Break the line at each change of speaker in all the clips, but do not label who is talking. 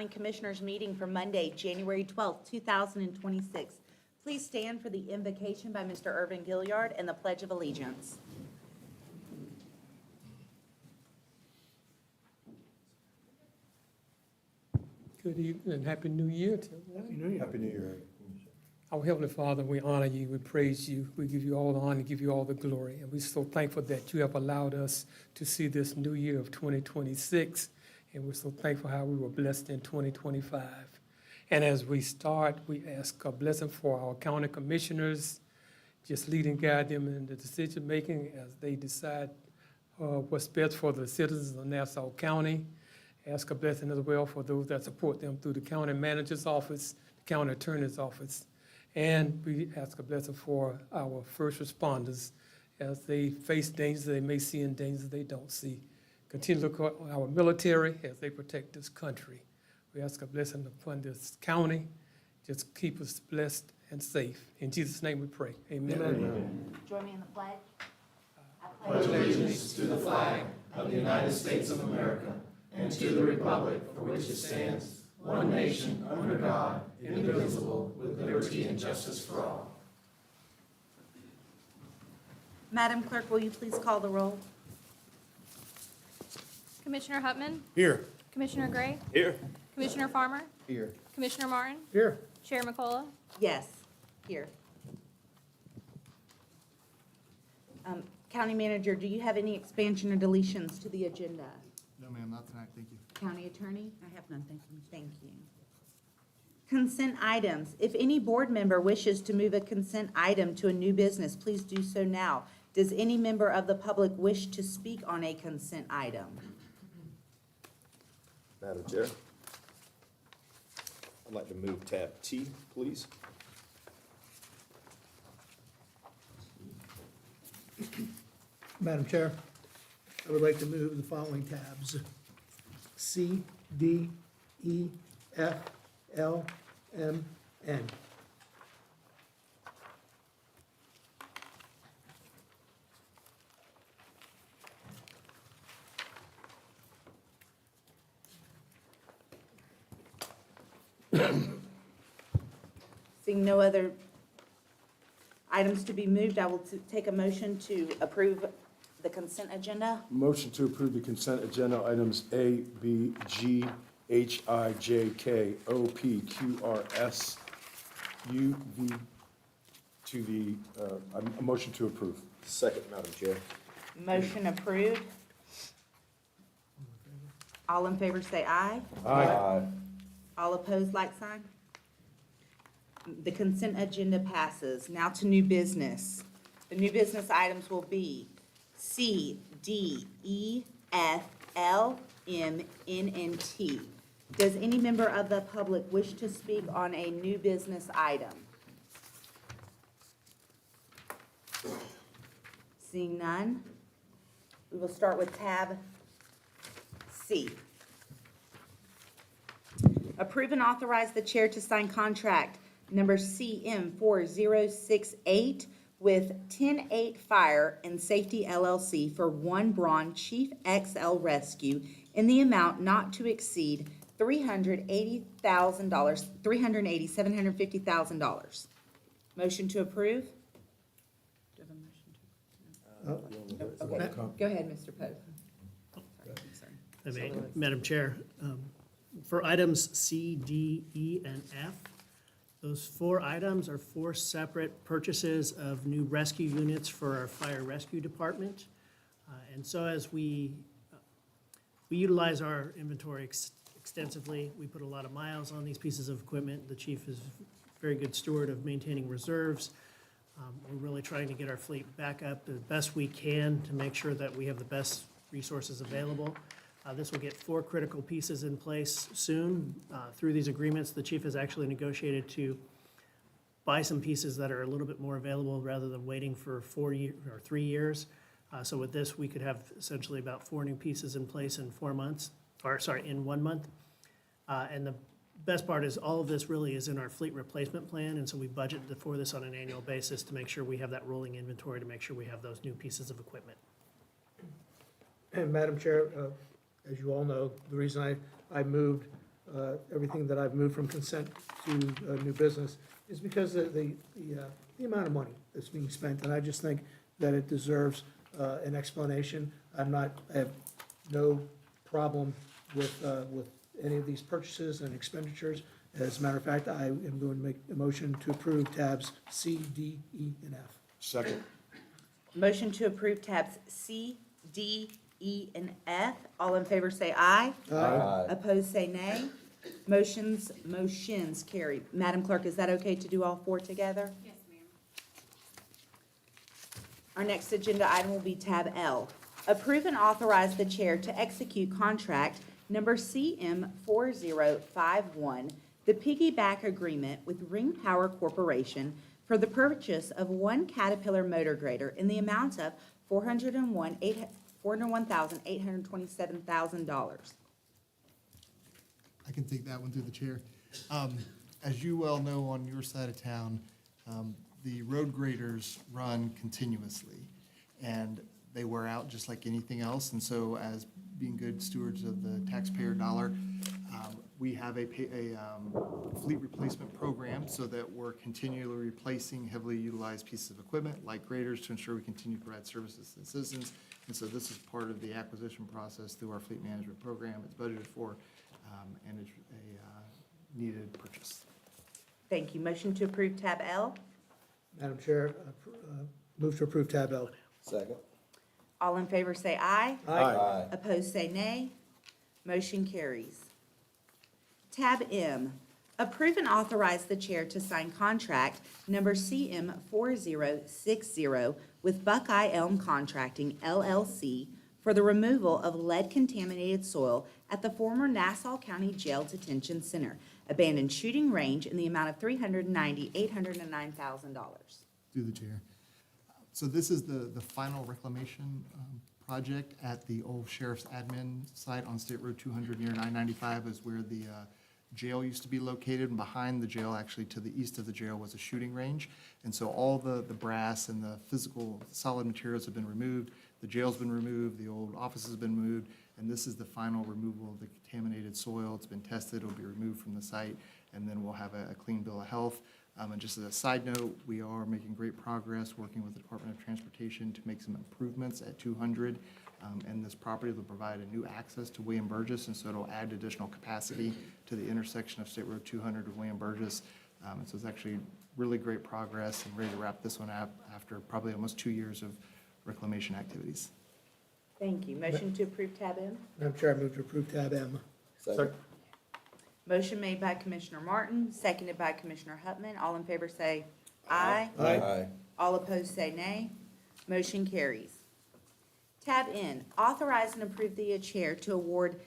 Commissioners meeting for Monday, January 12th, 2026. Please stand for the invocation by Mr. Irvin Gilliard and the Pledge of Allegiance.
Good evening and Happy New Year to everyone.
Happy New Year.
Happy New Year.
Our Heavenly Father, we honor you, we praise you, we give you all the honor, give you all the glory. And we're so thankful that you have allowed us to see this new year of 2026. And we're so thankful how we were blessed in 2025. And as we start, we ask a blessing for our county commissioners, just lead and guide them in the decision-making as they decide what's best for the citizens of Nassau County. Ask a blessing as well for those that support them through the county manager's office, the county attorney's office. And we ask a blessing for our first responders as they face dangers they may see and dangers they don't see. Continue to look at our military as they protect this country. We ask a blessing upon this county. Just keep us blessed and safe. In Jesus' name we pray. Amen.
Amen.
Join me in the pledge. I
Pledge allegiance to the flag of the United States of America and to the republic for which it stands, one nation, under God, indivisible, with liberty and justice for all.
Madam Clerk, will you please call the roll?
Commissioner Hutman,
Here.
Commissioner Gray,
Here.
Commissioner Farmer,
Here.
Commissioner Martin,
Here.
Chair McCullough.
Yes, here. County Manager, do you have any expansion or deletions to the agenda?
No, ma'am, not tonight, thank you.
County Attorney? I have none, thank you. Thank you. Consent items. If any board member wishes to move a consent item to a new business, please do so now. Does any member of the public wish to speak on a consent item?
Madam Chair, I'd like to move tab T, please.
Madam Chair, I would like to move the following tabs: C, D, E, F, L, M, N.
Seeing no other items to be moved, I will take a motion to approve the consent agenda.
Motion to approve the consent agenda items A, B, G, H, I, J, K, O, P, Q, R, S, U, V, to the, a motion to approve.
Second, Madam Chair.
Motion approved. All in favor say aye.
Aye.
All opposed, like sign. The consent agenda passes. Now to new business. The new business items will be C, D, E, F, L, M, N, and T. Does any member of the public wish to speak on a new business item? Seeing none, we will start with tab C. Approve and authorize the chair to sign contract number CM 4068 with 108 Fire and Safety LLC for one Braun Chief XL Rescue in the amount not to exceed $750,000. Motion to approve? Do you have a motion to? Okay, go ahead, Mr. Pope. Sorry.
Madam Chair, for items C, D, E, and F, those four items are four separate purchases of new rescue units for our fire rescue department. And so as we utilize our inventory extensively, we put a lot of miles on these pieces of equipment. The chief is a very good steward of maintaining reserves. We're really trying to get our fleet back up the best we can to make sure that we have the best resources available. This will get four critical pieces in place soon. Through these agreements, the chief has actually negotiated to buy some pieces that are a little bit more available rather than waiting for 3 years. So with this, we could have essentially about four new pieces in place in 4 months, in 1 month. And the best part is all of this really is in our fleet replacement plan, and so we budget for this on an annual basis to make sure we have that rolling inventory to make sure we have those new pieces of equipment.
And Madam Chair, as you all know, the reason I moved everything that I've moved from consent to new business is because of the amount of money that's being spent, and I just think that it deserves an explanation. I have no problem with any of these purchases and expenditures. As a matter of fact, I am going to make a motion to approve tabs C, D, E, and F.
Second.
Motion to approve tabs C, D, E, and F. All in favor say aye.
Aye.
Opposed say nay. Motions carried. Madam Clerk, is that okay to do all four together?
Yes, ma'am.
Our next agenda item will be tab L. Approve and authorize the chair to execute contract number CM 4051, the piggyback agreement with Ring Power Corporation for the purchase of one Caterpillar motor grader in the amount of $401,827,000.
I can take that one through the chair. As you well know, on your side of town, the road graders run continuously, and they wear out just like anything else. And so, as being good stewards of the taxpayer dollar, we have a fleet replacement program so that we're continually replacing heavily utilized pieces of equipment like graders to ensure we continue to provide services to citizens. And so this is part of the acquisition process through our fleet management program. It's budgeted for, and it's a needed purchase.
Thank you. Motion to approve tab L.
Madam Chair, move to approve tab L.
Second.
All in favor say aye.
Aye.
Opposed say nay. Motion carries. Tab M, approve and authorize the chair to sign contract number CM 4060 with Buckeye Elm Contracting LLC for the removal of lead-contaminated soil at the former Nassau County Jail Detention Center, abandoned shooting range in the amount of $809,000.
Through the chair. So this is the final reclamation project at the old sheriff's admin site on State Road 200 near 995 is where the jail used to be located, and behind the jail, actually to the east of the jail, was a shooting range. And so all the brass and the physical solid materials have been removed. The jail's been removed, the old office has been moved, and this is the final removal of the contaminated soil. It's been tested, it'll be removed from the site, and then we'll have a clean bill of health. And just as a side note, we are making great progress working with the Department of Transportation to make some improvements at 200. And this property will provide a new access to William Burgess, and so it'll add additional capacity to the intersection of State Road 200 with William Burgess. And so it's actually really great progress and ready to wrap this one up after probably almost 2 years of reclamation activities.
Thank you. Motion to approve tab M.
Madam Chair, I move to approve tab M.
Second.
Motion made by Commissioner Martin, seconded by Commissioner Hupman. All in favor say aye.
Aye.
All opposed say nay. Motion carries. Tab N, authorize and approve the chair to award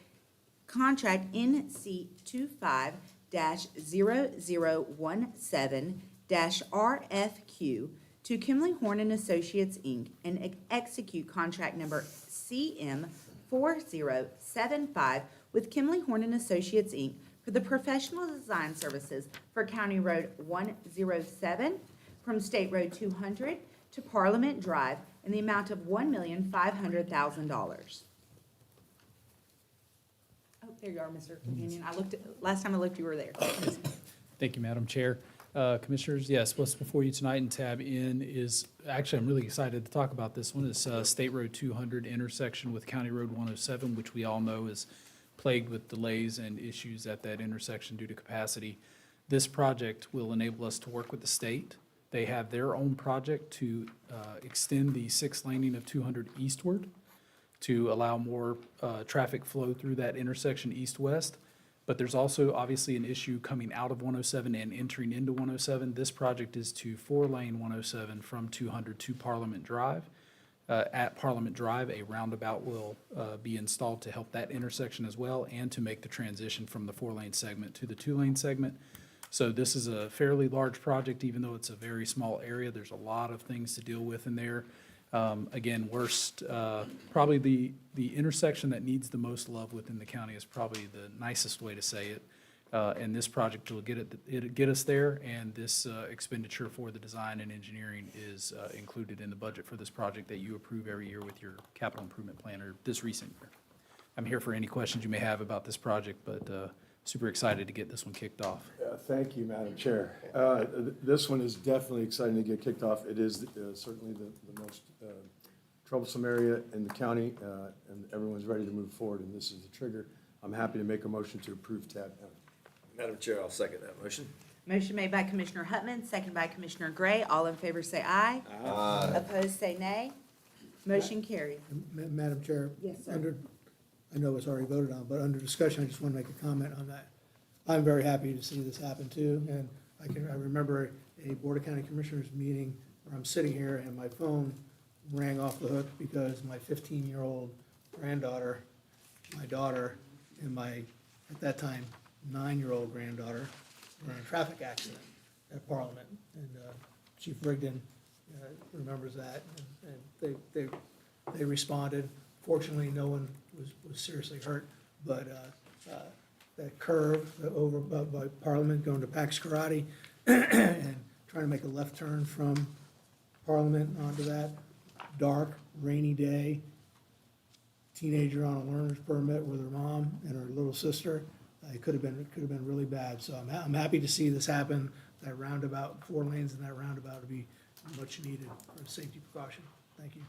contract NC 25-0017-RFQ to Kimley Horn and Associates, Inc., and execute contract number CM 4075 with Kimley Horn and Associates, Inc., for the professional design services for County Road 107 from State Road 200 to Parliament Drive in the amount of $1,500,000. Oh, there you are, Mr. Companion. Last time I looked, you were there.
Thank you, Madam Chair. Commissioners, yes, what's before you tonight in tab N is, actually, I'm really excited to talk about this one. It's State Road 200 intersection with County Road 107, which we all know is plagued with delays and issues at that intersection due to capacity. This project will enable us to work with the state. They have their own project to extend the 6 laning of 200 eastward to allow more traffic flow through that intersection east-west. But there's also obviously an issue coming out of 107 and entering into 107. This project is to 4-lane 107 from 200 to Parliament Drive. At Parliament Drive, a roundabout will be installed to help that intersection as well and to make the transition from the 4-lane segment to the 2-lane segment. So this is a fairly large project, even though it's a very small area. There's a lot of things to deal with in there. Again, probably the intersection that needs the most love within the county is probably the nicest way to say it. And this project will get us there, and this expenditure for the design and engineering is included in the budget for this project that you approve every year with your capital improvement plan, or this recent year. I'm here for any questions you may have about this project, but super excited to get this one kicked off.
Thank you, Madam Chair. This one is definitely exciting to get kicked off. It is certainly the most troublesome area in the county, and everyone's ready to move forward, and this is the trigger. I'm happy to make a motion to approve tab N.
Madam Chair, I'll second that motion.
Motion made by Commissioner Hutman, second by Commissioner Gray. All in favor say aye.
Aye.
Opposed, say nay. Motion carries.
Madam Chair?
Yes, sir.
I know it's already voted on, but under discussion, I just want to make a comment on that. I'm very happy to see this happen too, and I remember a Board of County Commissioners meeting where I'm sitting here and my phone rang off the hook because my 15-year-old granddaughter, my daughter, and my, at that time, 9-year-old granddaughter were in a traffic accident at Parliament. And Chief Rigdon remembers that, and they responded. Fortunately, no one was seriously hurt, but that curve over by Parliament going to Pax Karate and trying to make a left turn from Parliament onto that, dark, rainy day, teenager on a learner's permit with her mom and her little sister. It could have been really bad. So I'm happy to see this happen. That roundabout, 4 lanes in that roundabout would be much needed for a safety precaution. Thank you.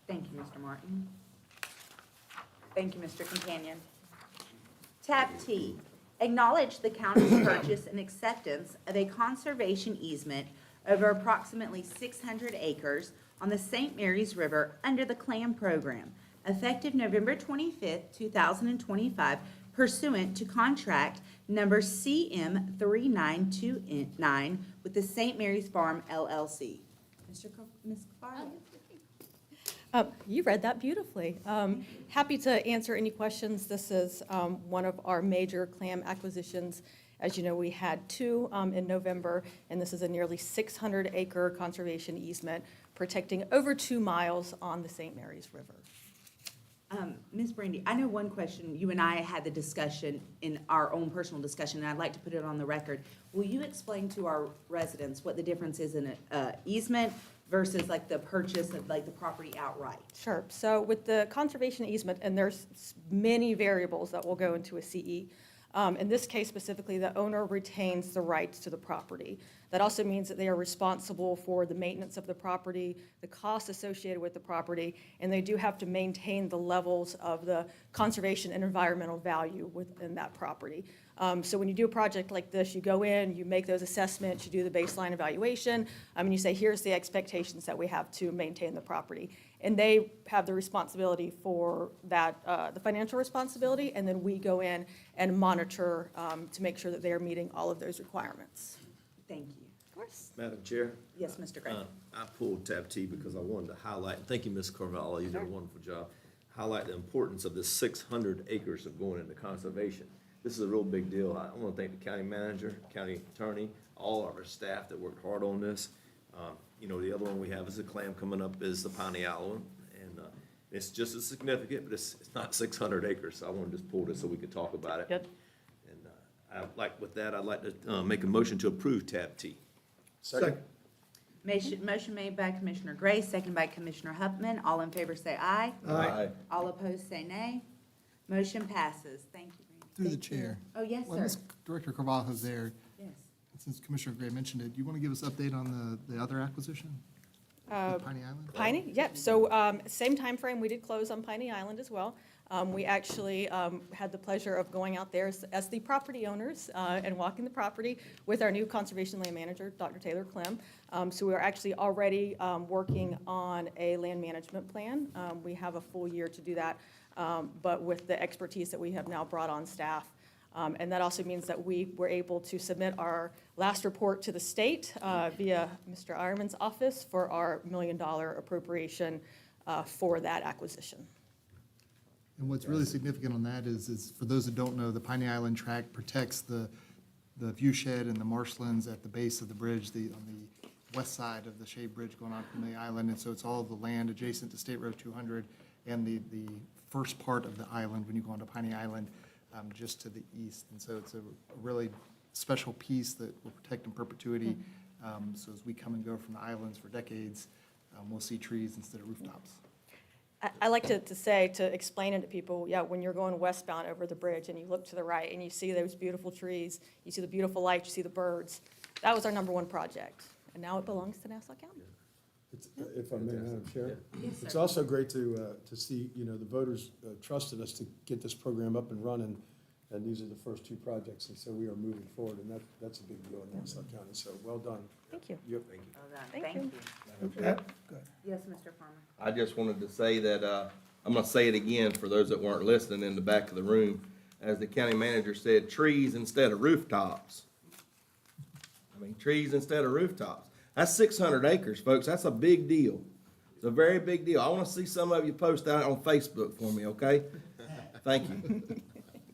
Thank you, Mr. Martin. Thank you, Mr. Companion. Tab T, acknowledge the county's purchase and acceptance of a conservation easement over approximately 600 acres on the St. Mary's River under the CLAM program, effective November 25th, 2025, pursuant to contract number CM 3929 with the St. Mary's Farm LLC. Ms. Farley?
You read that beautifully. Happy to answer any questions. This is one of our major clam acquisitions. As you know, we had 2 in November, and this is a nearly 600-acre conservation easement protecting over 2 miles on the St. Mary's River.
Ms. Brandy, I know one question, you and I had the discussion in our own personal discussion, and I'd like to put it on the record. Will you explain to our residents what the difference is in an easement versus like the purchase of like the property outright?
Sure. So with the conservation easement, and there's many variables that will go into a CE. In this case specifically, the owner retains the rights to the property. That also means that they are responsible for the maintenance of the property, the costs associated with the property, and they do have to maintain the levels of the conservation and environmental value within that property. So when you do a project like this, you go in, you make those assessments, you do the baseline evaluation, and you say, here's the expectations that we have to maintain the property. And they have the responsibility for that, the financial responsibility, and then we go in and monitor to make sure that they are meeting all of those requirements.
Thank you.
Of course.
Madam Chair?
Yes, Mr. Gray.
I pulled tab T because I wanted to highlight, thank you, Ms. Carvalho, you did a wonderful job, highlight the importance of this 600 acres of going into conservation. This is a real big deal. I want to thank the county manager, county attorney, all of our staff that worked hard on this. You know, the other one we have is the clam coming up is the Piney Island, and it's just as significant, but it's not 600 acres, so I want to just pull this so we could talk about it.
Good.
And with that, I'd like to make a motion to approve tab T.
Second.
Motion made by Commissioner Gray, second by Commissioner Huffman. All in favor say aye.
Aye.
All opposed say nay. Motion passes. Thank you. Brandy.
Through the
Thank you.
chair.
Oh, yes,
Well,
sir.
Ms. Director Carvalho's there,
Yes.
since Commissioner Gray mentioned it, do you want to give us an update on the other acquisition? With Piney Island?
Piney, yep. So same time frame. We did close on Piney Island as well. We actually had the pleasure of going out there as the property owners and walking the property with our new conservation land manager, Dr. Taylor Clem. So we are actually already working on a land management plan. We have a full year to do that, but with the expertise that we have now brought on staff. And that also means that we were able to submit our last report to the state via Mr. Ironman's office for our $1 million appropriation for that acquisition.
And what's really significant on that is for those that don't know, the Piney Island tract protects the view shed and the marshlands at the base of the bridge, on the west side of the Shade Bridge going on from the island. And so it's all the land adjacent to State Road 200 and the first part of the island when you go onto Piney Island, just to the east. And so it's a really special piece that will protect in perpetuity. So as we come and go from the islands for decades, we'll see trees instead of rooftops.
I like to say, to explain it to people, yeah, when you're going westbound over the bridge and you look to the right and you see those beautiful trees, you see the beautiful lights, you see the birds, that was our #1 project. And now it belongs to Nassau County.
It's- If I may, Madam Chair.
Yes,
It's
sir.
also great to see, the voters trusted us to get this program up and running, and these are the first 2 projects, and so we are moving forward, and that's a big deal in Nassau County, so well done.
Thank you.
Yep.
Thank you.
Well done.
Thank
Thank
you.
you.
Go ahead.
Yes, Mr. Farmer.
I just wanted to say that, I'm gonna say it again for those that weren't listening in the back of the room. As the county manager said, trees instead of rooftops. I mean, trees instead of rooftops. That's 600 acres, folks. That's a big deal. It's a very big deal. I wanna see some of you post that on Facebook for me, okay? Thank you.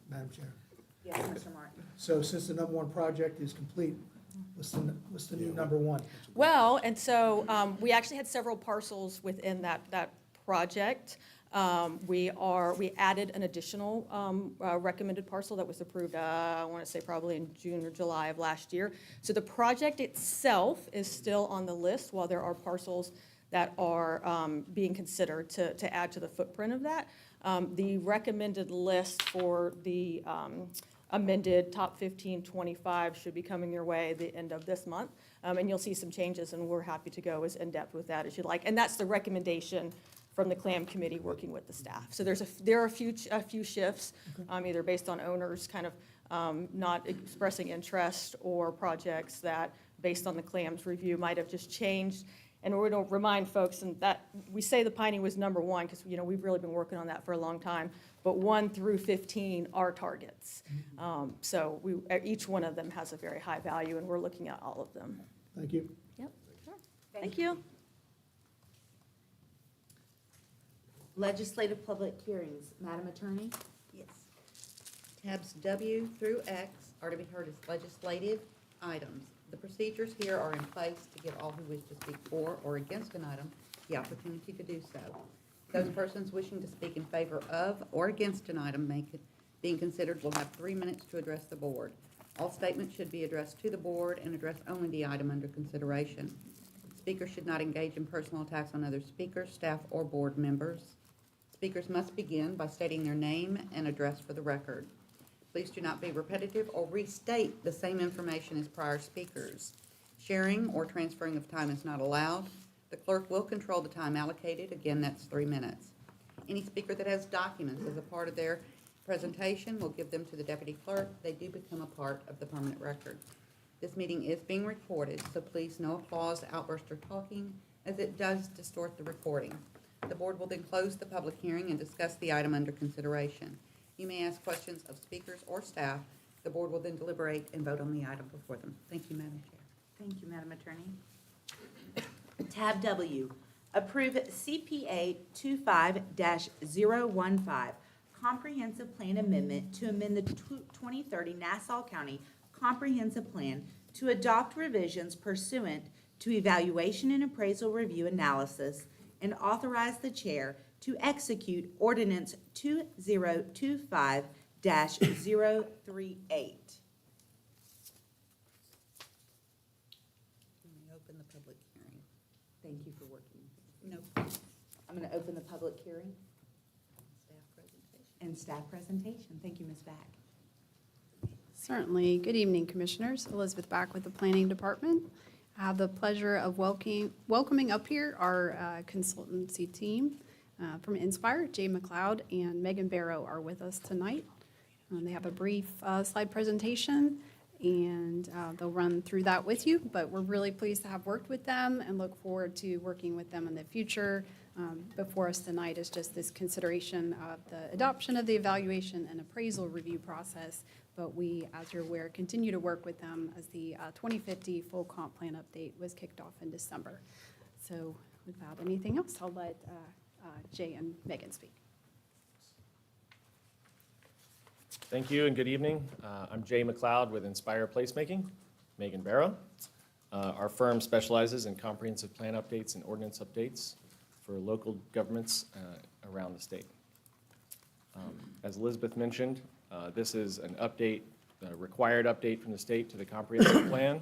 Madam Chair.
Yes, Mr. Martin.
So since the #1 project is complete, what's the new #1?
Well, and so we actually had several parcels within that project. We added an additional recommended parcel that was approved, I want to say probably in June or July of last year. So the project itself is still on the list, while there are parcels that are being considered to add to the footprint of that. The recommended list for the amended top 1525 should be coming your way the end of this month. And you'll see some changes, and we're happy to go as in-depth with that as you'd like. And that's the recommendation from the CLAM committee working with the staff. So there are a few shifts, either based on owners kind of not expressing interest, or projects that, based on the CLAM's review, might have just changed. And we're going to remind folks, and that, we say the Piney was #1, because, we've really been working on that for a long time, but 1 through 15 are targets. So each one of them has a very high value, and we're looking at all of them.
Thank you.
Yep, sure. Thank you.
Legislative public hearings. Madam Attorney?
Yes. Tabs W through X are to be heard as legislative items. The procedures here are in place to give all who wish to speak for or against an item the opportunity to do so. Those persons wishing to speak in favor of or against an item being considered will have 3 minutes to address the board. All statements should be addressed to the board and address only the item under consideration. Speakers should not engage in personal attacks on other speakers, staff, or board members. Speakers must begin by stating their name and address for the record. Please do not be repetitive or restate the same information as prior speakers. Sharing or transferring of time is not allowed. The clerk will control the time allocated. Again, that's 3 minutes. Any speaker that has documents as a part of their presentation will give them to the deputy clerk. They do become a part of the permanent record. This meeting is being recorded, so please no applause, outburst, or talking, as it does distort the recording. The board will then close the public hearing and discuss the item under consideration. You may ask questions of speakers or staff. The board will then deliberate and vote on the item before them. Thank you, Madam Chair.
Thank you, Madam Attorney. Tab W, approve CPA 25-015, comprehensive plan amendment to amend the 2030 Nassau County Comprehensive Plan to adopt revisions pursuant to evaluation and appraisal review analysis, and authorize the chair to execute ordinance 2025-038.
You may open the public hearing.
Thank you for working.
No
I'm going to open the public hearing
staff presentation.
and staff presentation. Thank you, Ms. Back.
Certainly. Good evening, Commissioners. Elizabeth Back with the Planning Department. I have the pleasure of welcoming up here our consultancy team from Inspire. Jay McLeod and Megan Barrow are with us tonight. They have a brief slide presentation, and they'll run through that with you, but we're really pleased to have worked with them and look forward to working with them in the future. Before us tonight is just this consideration of the adoption of the evaluation and appraisal review process, but we, as you're aware, continue to work with them as the 2050 full comp plan update was kicked off in December. So without anything else, I'll let Jay and Megan speak.
Thank you and good evening. I'm Jay McLeod with Inspire Placemaking, Megan Barrow. Our firm specializes in comprehensive plan updates and ordinance updates for local governments around the state. As Elizabeth mentioned, this is an update, a required update from the state to the comprehensive plan.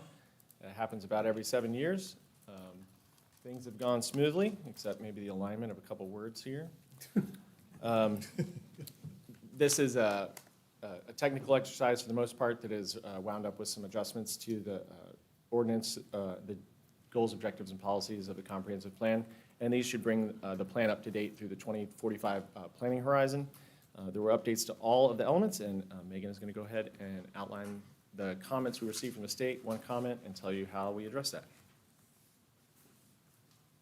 It happens about every 7 years. Things have gone smoothly, except maybe the alignment of a couple words here. This is a technical exercise for the most part that is wound up with some adjustments to the ordinance, the goals, objectives, and policies of the comprehensive plan. And these should bring the plan up to date through the 2045 planning horizon. There were updates to all of the elements, and Megan is going to go ahead and outline the comments we received from the state, one comment, and tell you how we address that.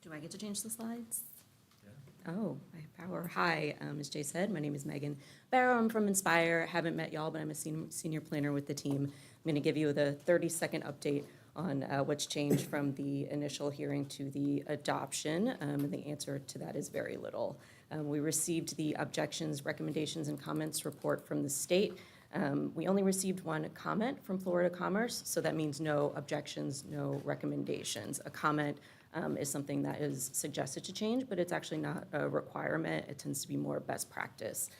Do I get to change the slides? Oh, I have power. Hi, as Jay said, my name is Megan Barrow. I'm from Inspire. Haven't met y'all, but I'm a senior planner with the team. I'm going to give you the 30-second update on what's changed from the initial hearing to the adoption, and the answer to that is very little. We received the objections, recommendations, and comments report from the state. We only received one comment from Florida Commerce, so that means no objections, no recommendations. A comment is something that is suggested to change, but it's actually not a requirement. It tends to be more best practice.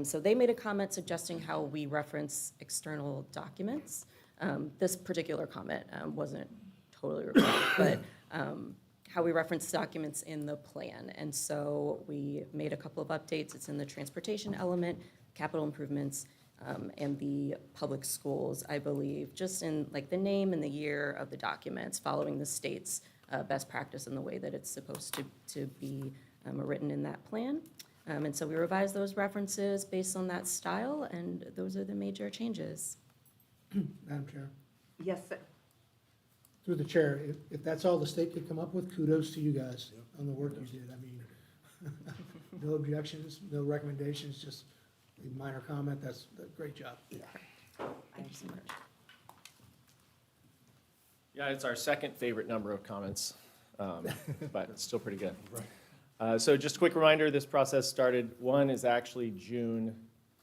So they made a comment suggesting how we reference external documents. This particular comment wasn't totally required, but how we reference documents in the plan. And so we made a couple of updates. It's in the transportation element, capital improvements, and the public schools, I believe, just in like the name and the year of the documents, following the state's best practice in the way that it's supposed to be written in that plan. And so we revised those references based on that style, and those are the major changes.
Madam Chair,
Yes, sir.
through the chair, if that's all the state could come up with, kudos to you guys on the work you did. I mean, no objections, no recommendations, just a minor comment. That's a great job.
Thank you so much.
Yeah, it's our second favorite number of comments, but it's still pretty good. So just a quick reminder, this process started, 1 is actually June,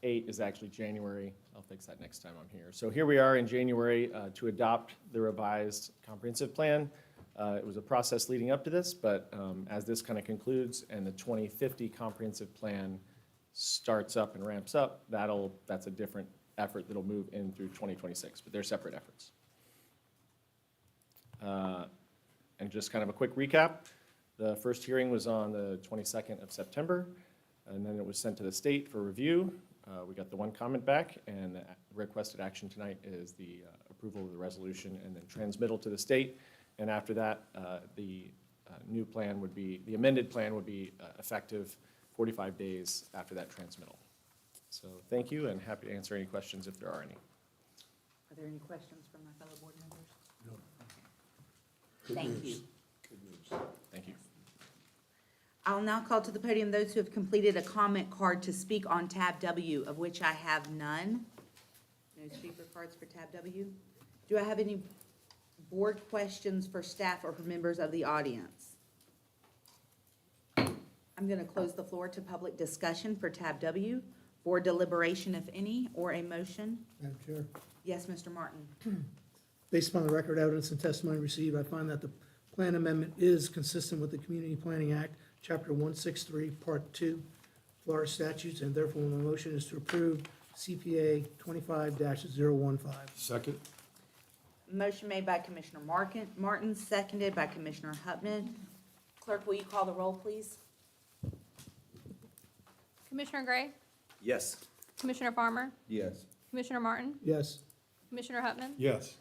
8 is actually January. I'll fix that next time I'm here. So here we are in January to adopt the revised comprehensive plan. It was a process leading up to this, but as this kind of concludes and the 2050 comprehensive plan starts up and ramps up, that's a different effort that'll move in through 2026, but they're separate efforts. And just kind of a quick recap, the first hearing was on the 22nd of September, and then it was sent to the state for review. We got the one comment back, and the requested action tonight is the approval of the resolution and then transmittal to the state. And after that, the new plan would be, the amended plan would be effective 45 days after that transmittal. So thank you, and happy to answer any questions if there are any.
Are there any questions from my fellow board members? Thank you.
Thank you.
I'll now call to the podium those who have completed a comment card to speak on tab W, of which I have none. No speaker cards for tab W. Do I have any board questions for staff or for members of the audience? I'm going to close the floor to public discussion for tab W, board deliberation, if any, or a motion.
Madam Chair,
Yes, Mr. Martin.
based upon the record evidence and testimony received, I find that the plan amendment is consistent with the Community Planning Act, Chapter 163, Part 2, Florida statutes, and therefore my motion is to approve CPA 25-015.
Second?
Motion made by Commissioner Martin, seconded by Commissioner Hupman. Clerk, will you call the roll, please?
Commissioner Gray,
Yes.
Commissioner Farmer,
Yes.
Commissioner Martin,
Yes.
Commissioner Hupman,
Yes.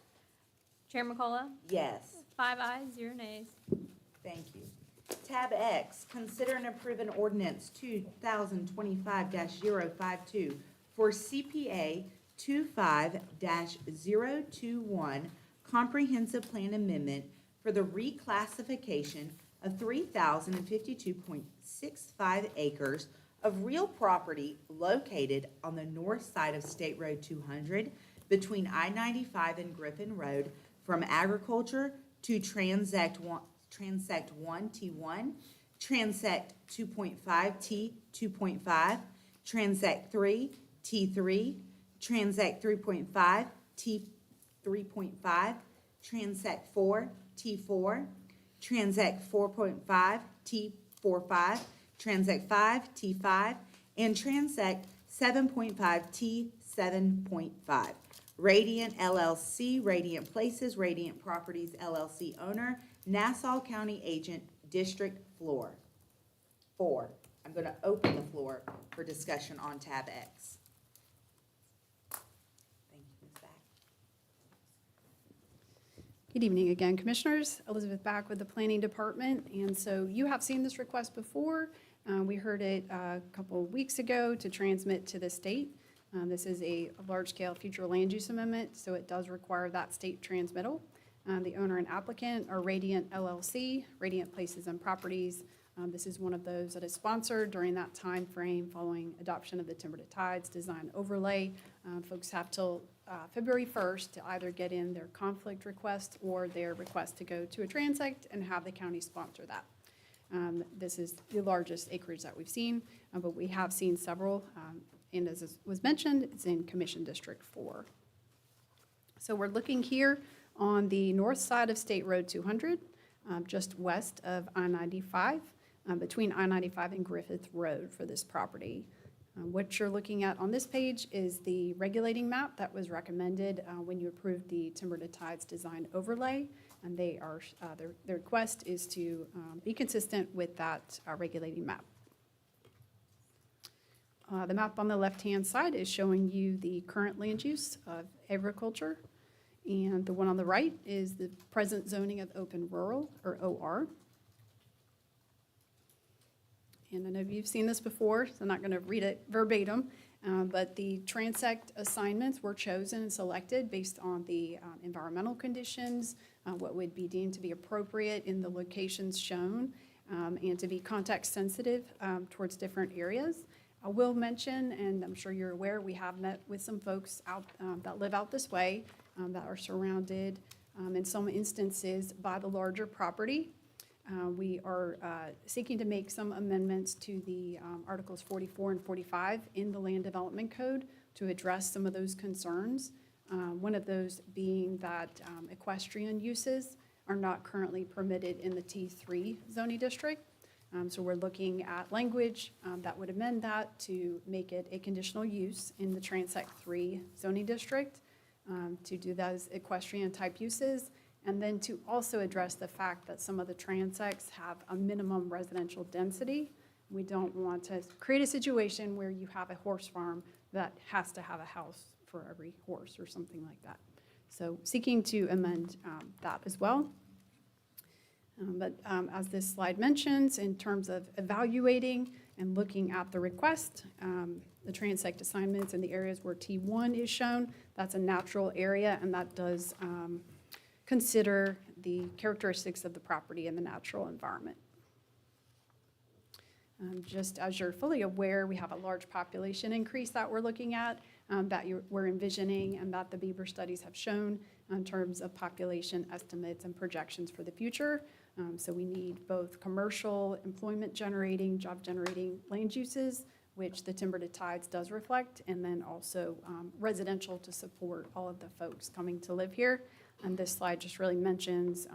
Chair McCullough,
Yes.
5 ayes, 0 nays.
Thank you. Tab X, consider and approve an ordinance 2025-052 for CPA 25-021 comprehensive plan amendment for the reclassification of 3,052.65 acres of real property located on the north side of State Road 200 between I-95 and Griffin Road from agriculture to Transect 1T1, Transect 2.5 T2.5, Transect 3 T3, Transect 3.5 T3.5, Transect 4 T4, Transect 4.5 T45, Transect 5 T5, and Transect 7.5 T7.5. Radiant LLC, Radiant Places, Radiant Properties LLC owner, Nassau County Agent, District 4. I'm going to open the floor for discussion on tab X. Thank you, Ms. Back.
Good evening again, Commissioners. Elizabeth Back with the Planning Department. And so you have seen this request before. We heard it a couple of weeks ago to transmit to the state. This is a large-scale future land use amendment, so it does require that state transmittal. The owner and applicant are Radiant LLC, Radiant Places and Properties. This is one of those that is sponsored during that time frame following adoption of the Timber to Tides design overlay. Folks have till February 1st to either get in their conflict request or their request to go to a transect and have the county sponsor that. This is the largest acreage that we've seen, but we have seen several, and as was mentioned, it's in Commission District 4. So we're looking here on the north side of State Road 200, just west of I-95, between I-95 and Griffith Road for this property. What you're looking at on this page is the regulating map that was recommended when you approved the Timber to Tides design overlay, and they are their request is to be consistent with that regulating map. The map on the left-hand side is showing you the current land use of agriculture, and the one on the right is the present zoning of open rural, or OR. And I know you've seen this before, so I'm not going to read it verbatim, but the transect assignments were chosen and selected based on the environmental conditions, what would be deemed to be appropriate in the locations shown, and to be context sensitive towards different areas. I will mention, and I'm sure you're aware, we have met with some folks out that live out this way that are surrounded in some instances by the larger property. We are seeking to make some amendments to the Articles 44 and 45 in the Land Development Code to address some of those concerns. One of those being that equestrian uses are not currently permitted in the T3 zoning district. So we're looking at language that would amend that to make it a conditional use in the Transect 3 zoning district, to do those equestrian type uses, and then to also address the fact that some of the transects have a minimum residential density. We don't want to create a situation where you have a horse farm that has to have a house for every horse or something like that. So seeking to amend that as well. But as this slide mentions, in terms of evaluating and looking at the request, the transect assignments in the areas where T1 is shown, that's a natural area, and that does consider the characteristics of the property and the natural environment. Just as you're fully aware, we have a large population increase that we're looking at, that we're envisioning, and that the Beaver studies have shown in terms of population estimates and projections for the future. So we need both commercial, employment generating, job generating land uses, which the Timber to Tides does reflect, and then also residential to support all of the folks coming to live here. And this slide just really mentions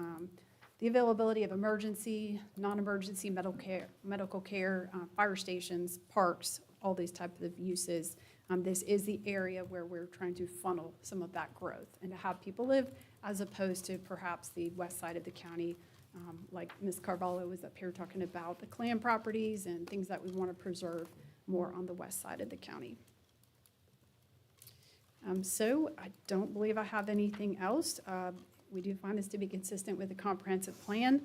the availability of emergency, non-emergency medical care, fire stations, parks, all these types of uses. This is the area where we're trying to funnel some of that growth and to have people live, as opposed to perhaps the west side of the county, like Ms. Carvalho was up here talking about the clan properties and things that we want to preserve more on the west side of the county. So I don't believe I have anything else. We do find this to be consistent with the comprehensive plan,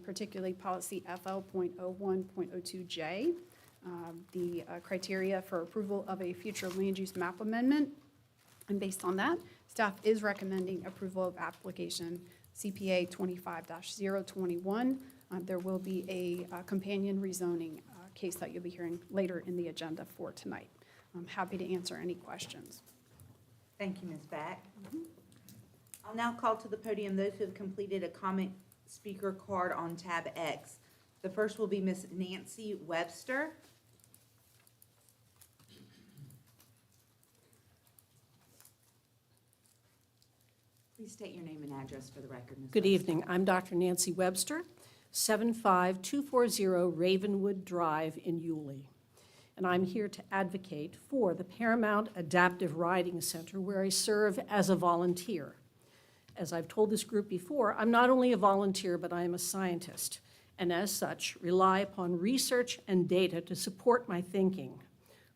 particularly policy FL.01.02J, the criteria for approval of a future land use map amendment. And based on that, staff is recommending approval of application CPA 25-021. There will be a companion rezoning case that you'll be hearing later in the agenda for tonight. I'm happy to answer any questions.
Thank you, Ms. Back. I'll now call to the podium those who have completed a comment speaker card on tab X. The first will be Ms. Nancy Webster. Please state your name and address for the record, Ms.
Good
Webster.
evening. I'm Dr. Nancy Webster, 75240 Ravenwood Drive in Yulee. And I'm here to advocate for the Paramount Adaptive Riding Center, where I serve as a volunteer. As I've told this group before, I'm not only a volunteer, but I am a scientist. and as such, rely upon research and data to support my thinking.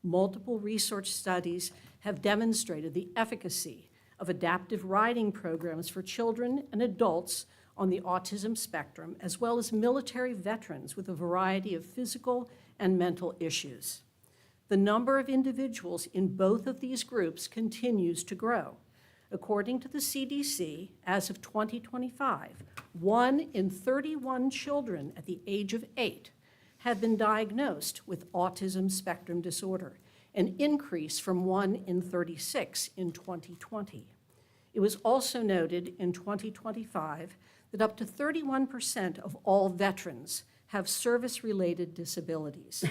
Multiple research studies have demonstrated the efficacy of adaptive riding programs for children and adults on the autism spectrum, as well as military veterans with a variety of physical and mental issues. The number of individuals in both of these groups continues to grow. According to the CDC, as of 2025, 1 in 31 children at the age of 8 have been diagnosed with autism spectrum disorder, an increase from 1 in 36 in 2020. It was also noted in 2025 that up to 31% of all veterans have service-related disabilities.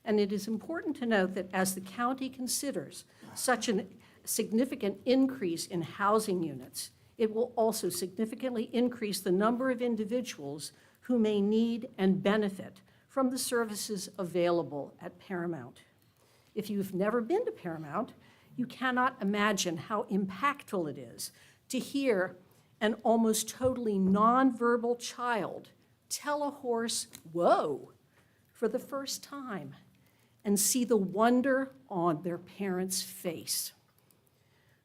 And it is important to note that as the county considers such a significant increase in housing units, it will also significantly increase the number of individuals who may need and benefit from the services available at Paramount. If you've never been to Paramount, you cannot imagine how impactful it is to hear an almost totally nonverbal child tell a horse, "Whoa," for the first time, and see the wonder on their parents' face.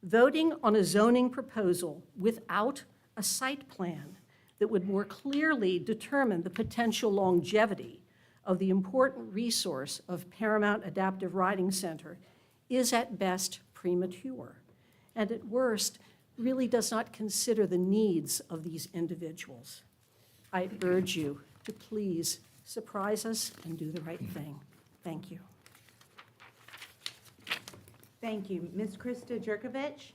Voting on a zoning proposal without a site plan that would more clearly determine the potential longevity of the important resource of Paramount Adaptive Riding Center is at best premature, and at worst really does not consider the needs of these individuals. I urge you to please surprise us and do the right thing. Thank you.
Thank you. Ms. Krista Jerkovich?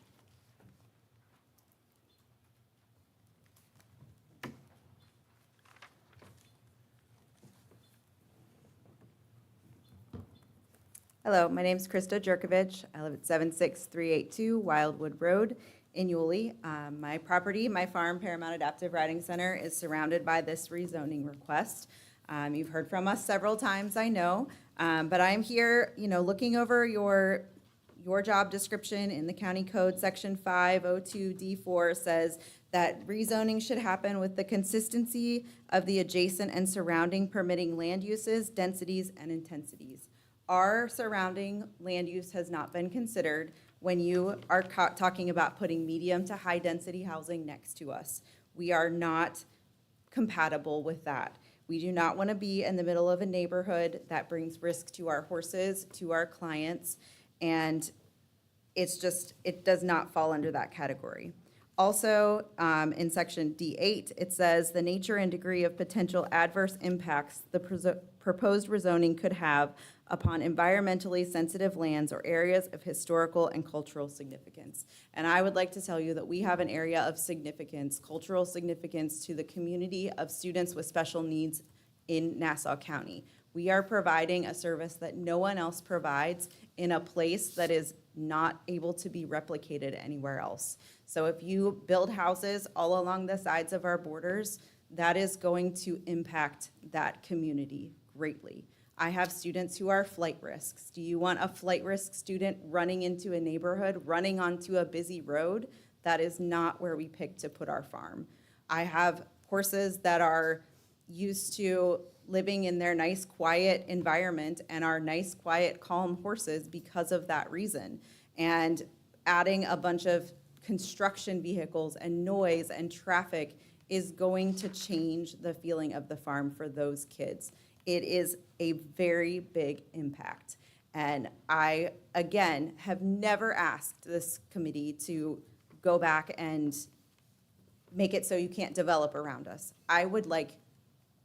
Hello, my name is Krista Jerkovich. I live at 76382 Wildwood Road in Yulee. My property, my farm, Paramount Adaptive Riding Center, is surrounded by this rezoning request. You've heard from us several times, I know, but I'm here, looking over your job description in the county code. Section 502D4 says that rezoning should happen with the consistency of the adjacent and surrounding permitting land uses, densities, and intensities. Our surrounding land use has not been considered when you are talking about putting medium to high density housing next to us. We are not compatible with that. We do not want to be in the middle of a neighborhood that brings risk to our horses, to our clients, and it does not fall under that category. Also, in section D8, it says the nature and degree of potential adverse impacts the proposed rezoning could have upon environmentally sensitive lands or areas of historical and cultural significance. And I would like to tell you that we have an area of significance, cultural significance to the community of students with special needs in Nassau County. We are providing a service that no one else provides in a place that is not able to be replicated anywhere else. So if you build houses all along the sides of our borders, that is going to impact that community greatly. I have students who are flight risks. Do you want a flight risk student running into a neighborhood, running onto a busy road? That is not where we pick to put our farm. I have horses that are used to living in their nice, quiet environment and are nice, quiet, calm horses because of that reason. And adding a bunch of construction vehicles and noise and traffic is going to change the feeling of the farm for those kids. It is a very big impact. And I, again, have never asked this committee to go back and make it so you can't develop around us. I would like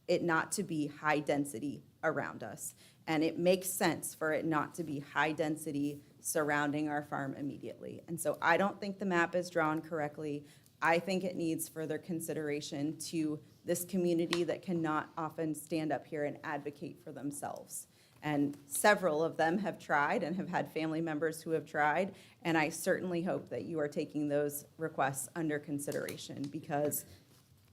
it not to be high density around us. And it makes sense for it not to be high density surrounding our farm immediately. And so I don't think the map is drawn correctly. I think it needs further consideration to this community that cannot often stand up here and advocate for themselves. And several of them have tried and have had family members who have tried. And I certainly hope that you are taking those requests under consideration because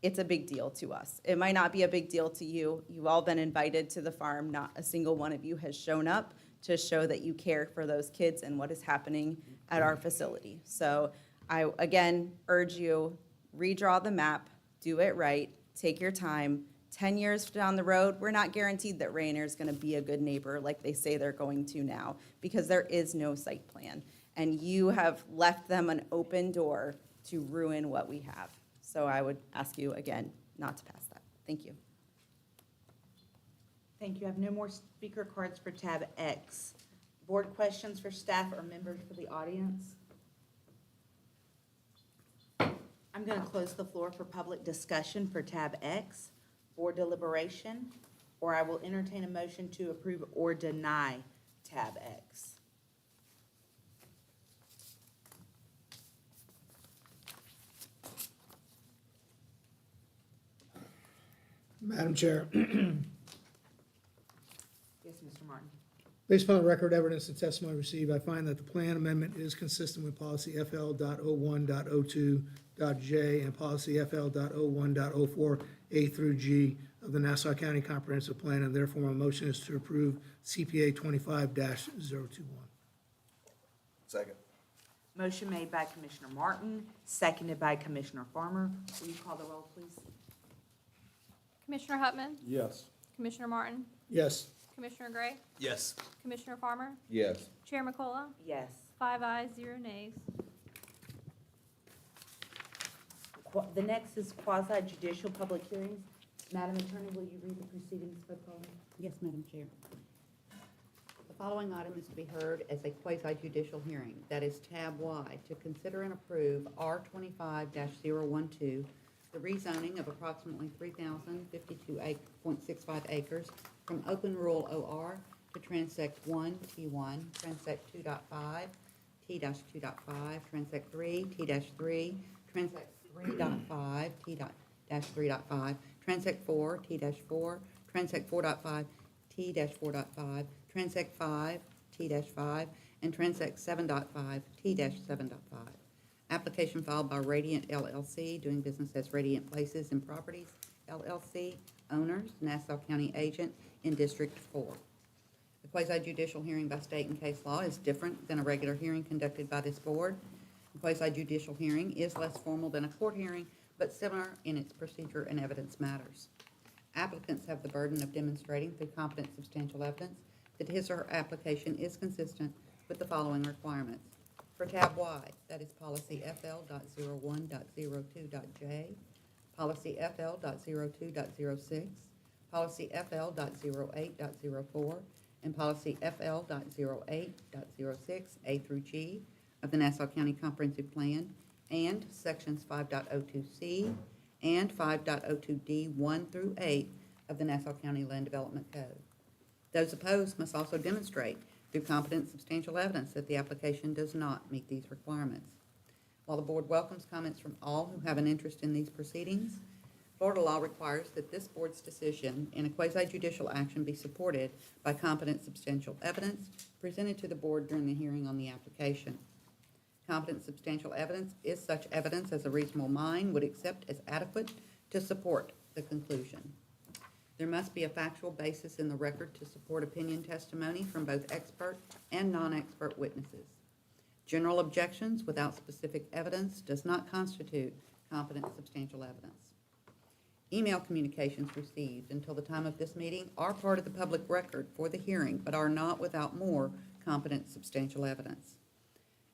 it's a big deal to us. It might not be a big deal to you. You've all been invited to the farm. Not a single one of you has shown up to show that you care for those kids and what is happening at our facility. So I, again, urge you, redraw the map, do it right, take your time, 10 years down the road, we're not guaranteed that Rayner is going to be a good neighbor like they say they're going to now, because there is no site plan. And you have left them an open door to ruin what we have. So I would ask you again not to pass that. Thank you.
Thank you. I have no more speaker cards for tab X. Board questions for staff or members for the audience? I'm going to close the floor for public discussion for tab X, board deliberation, or I will entertain a motion to approve or deny tab X.
Madam Chair,
Yes, Mr. Martin.
based upon the record evidence and testimony received, I find that the plan amendment is consistent with policy FL.01.02.J and policy FL.01.04A through G of the Nassau County Comprehensive Plan, and therefore my motion is to approve CPA 25-021.
Second.
Motion made by Commissioner Martin, seconded by Commissioner Farmer. Will you call the roll, please?
Commissioner Hutman,
Yes.
Commissioner Martin,
Yes.
Commissioner Gray,
Yes.
Commissioner Farmer,
Yes.
Chair McCullough,
Yes.
5 ayes, 0 nays.
The next is quasi judicial public hearings. Madam Attorney, will you read the proceedings for the following?
Yes, Madam Chair. The following item is to be heard as a quasi-judicial hearing. That is tab Y, to consider and approve R25-012, the rezoning of approximately 3,052.65 acres from open rural OR to Transect 1, T1, Transect 2.5, T-2.5, Transect 3, T-3, Transect 3.5, T-3.5, Transect 4, T-4, Transect 4.5, T-4.5, Transect 5, T-5, and Transect 7.5, T-7.5. Application filed by Radiant LLC, doing business as Radiant Places and Properties LLC, owners, Nassau County agent in District 4. A quasi-judicial hearing by state and case law is different than a regular hearing conducted by this board. A quasi-judicial hearing is less formal than a court hearing, but similar in its procedure and evidence matters. Applicants have the burden of demonstrating through competent substantial evidence that his or her application is consistent with the following requirements. For tab Y, that is policy FL.01.02.J, policy FL.02.06, policy FL.08.04, and policy FL.08.06 A through G of the Nassau County Comprehensive Plan, and sections 5.02C and 5.02D 1 through 8 of the Nassau County Land Development Code. Those opposed must also demonstrate through competent substantial evidence that the application does not meet these requirements. While the board welcomes comments from all who have an interest in these proceedings, Florida law requires that this board's decision in a quasi-judicial action be supported by competent substantial evidence presented to the board during the hearing on the application. Competent substantial evidence is such evidence as a reasonable mind would accept as adequate to support the conclusion. There must be a factual basis in the record to support opinion testimony from both expert and non-expert witnesses. General objections without specific evidence does not constitute competent substantial evidence. Email communications received until the time of this meeting are part of the public record for the hearing, but are not without more competent substantial evidence.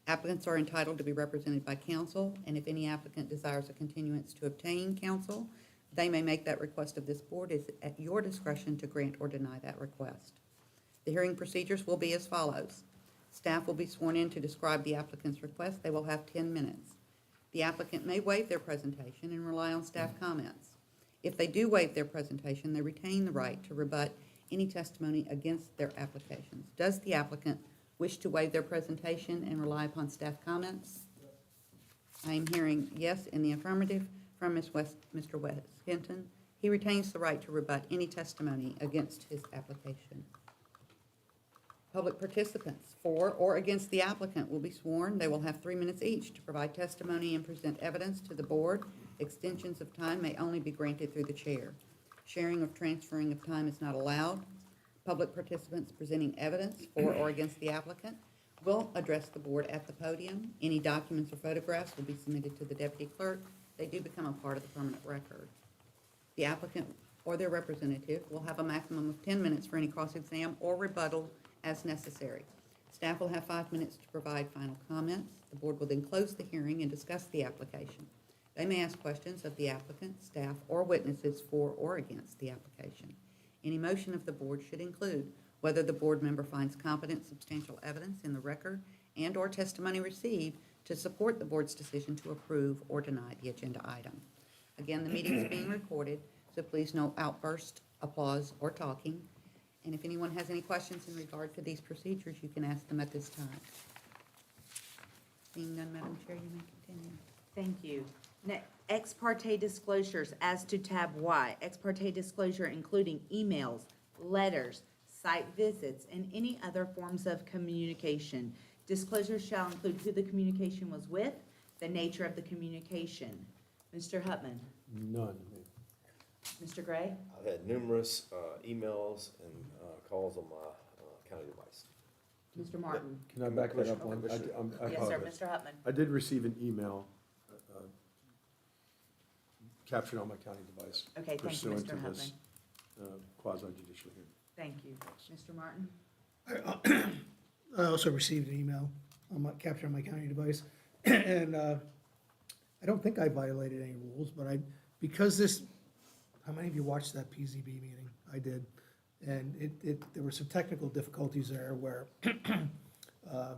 Applicants are entitled to be represented by counsel, and if any applicant desires a continuance to obtain counsel, they may make that request of this board. It is at your discretion to grant or deny that request. The hearing procedures will be as follows. Staff will be sworn in to describe the applicant's request. They will have 10 minutes. The applicant may waive their presentation and rely on staff comments. If they do waive their presentation, they retain the right to rebut any testimony against their applications. Does the applicant wish to waive their presentation and rely upon staff comments? I am hearing yes in the affirmative from Mr. West Hinton. He retains the right to rebut any testimony against his application. Public participants for or against the applicant will be sworn. They will have 3 minutes each to provide testimony and present evidence to the board. Extensions of time may only be granted through the chair. Sharing or transferring of time is not allowed. Public participants presenting evidence for or against the applicant will address the board at the podium. Any documents or photographs will be submitted to the deputy clerk. They do become a part of the permanent record. The applicant or their representative will have a maximum of 10 minutes for any cross-exam or rebuttal as necessary. Staff will have 5 minutes to provide final comments. The board will then close the hearing and discuss the application. They may ask questions of the applicant, staff, or witnesses for or against the application. Any motion of the board should include whether the board member finds competent substantial evidence in the record and/or testimony received to support the board's decision to approve or deny the agenda item. Again, the meeting is being recorded, so please no outburst, applause, or talking. And if anyone has any questions in regard to these procedures, you can ask them at this time. Seeing none, Madam Chair, you may continue.
Thank you. Ex parte disclosures as to tab Y. Ex parte disclosure including emails, letters, site visits, and any other forms of communication. Disclosures shall include who the communication was with, the nature of the communication. Mr. Hutman.
None.
Mr. Gray.
I've had numerous emails and calls on my county device.
Mr. Martin.
Can I back that up one? I
Yes, sir,
apologize.
Mr. Hutman.
I did receive an email captured on my county device.
Okay, thank you,
pursuant
Mr.
to
Hutman.
this quasi-judicial hearing.
Thank you. Mr. Martin.
I also received an email on my, captured on my county device, and I don't think I violated any rules, but because this, how many of you watched that PZB meeting? I did, and there were some technical difficulties there where,
I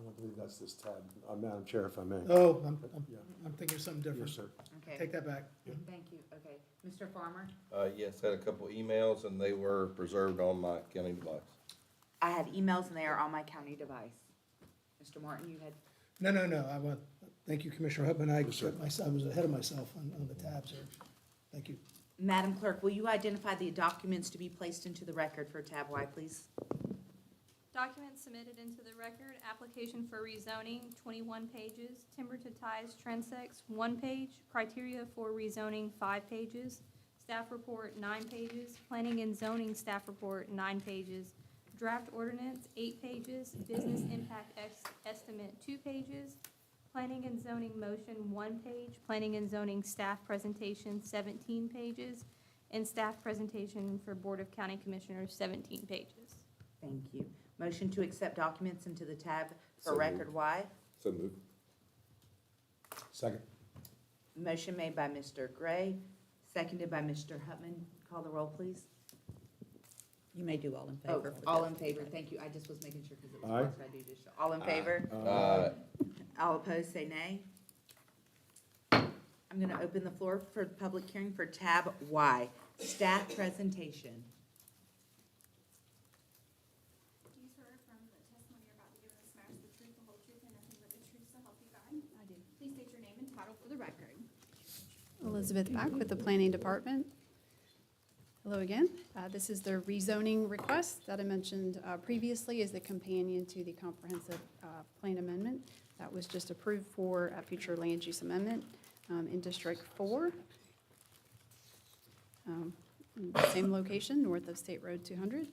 don't believe that's this tab. Madam Chair, if I may.
oh,
Yeah.
I'm thinking of something different.
Yes, sir.
Okay.
Take that back.
Thank you. Okay. Mr. Farmer.
Yes, had a couple emails and they were preserved on my county device.
I had emails and they are on my county device. Mr. Martin, you had,
No, I want, thank you, Commissioner Hutman.
Yes, sir.
I was ahead of myself on the tabs here. Thank you.
Madam Clerk, will you identify the documents to be placed into the record for tab Y, please?
Documents submitted into the record, application for rezoning, 21 pages, timber to ties transects, 1 page, criteria for rezoning, 5 pages, staff report, 9 pages, planning and zoning staff report, 9 pages, draft ordinance, 8 pages, business impact estimate, 2 pages, planning and zoning motion, 1 page, planning and zoning staff presentation, 17 pages, and staff presentation for Board of County Commissioners, 17 pages.
Thank you. Motion to accept documents into the tab for
So
record Y.
So moved.
Second.
Motion made by Mr. Gray, seconded by Mr. Hutman. Call the roll, please.
You may do all in
Oh,
favor.
all in favor. Thank you. I just was making sure because it was
Aye.
quasi judicial. All in favor? All opposed, say nay. I'm going to open the floor for the public hearing for tab Y, staff presentation.
Do you swear affirm the testimony you're about to give in this matter is the truth, the whole truth, and nothing but the truth, so help you God? I do. Please state your name and title for the record. Elizabeth Back with the Planning Department. Hello again. This is the rezoning request that I mentioned previously as the companion to the comprehensive plan amendment that was just approved for a future land use amendment in District 4. Same location, north of State Road 200.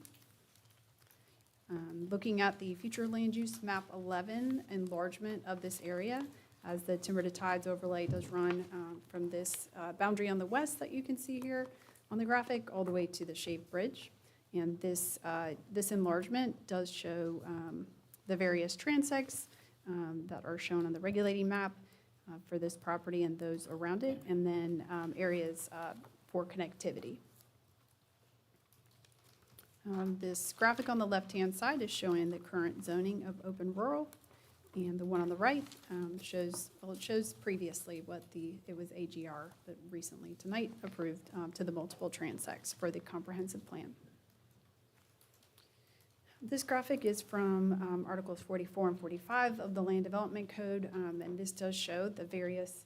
Looking at the future land use map 11 enlargement of this area, as the timber to tides overlay does run from this boundary on the west that you can see here on the graphic all the way to the Shave Bridge. And this enlargement does show the various transects that are shown on the regulating map for this property and those around it, and then areas for connectivity. This graphic on the left-hand side is showing the current zoning of open rural, and the one on the right shows, well, it shows previously what it was AGR, but recently tonight approved to the multiple transects for the comprehensive plan. This graphic is from Articles 44 and 45 of the Land Development Code, and this does show the various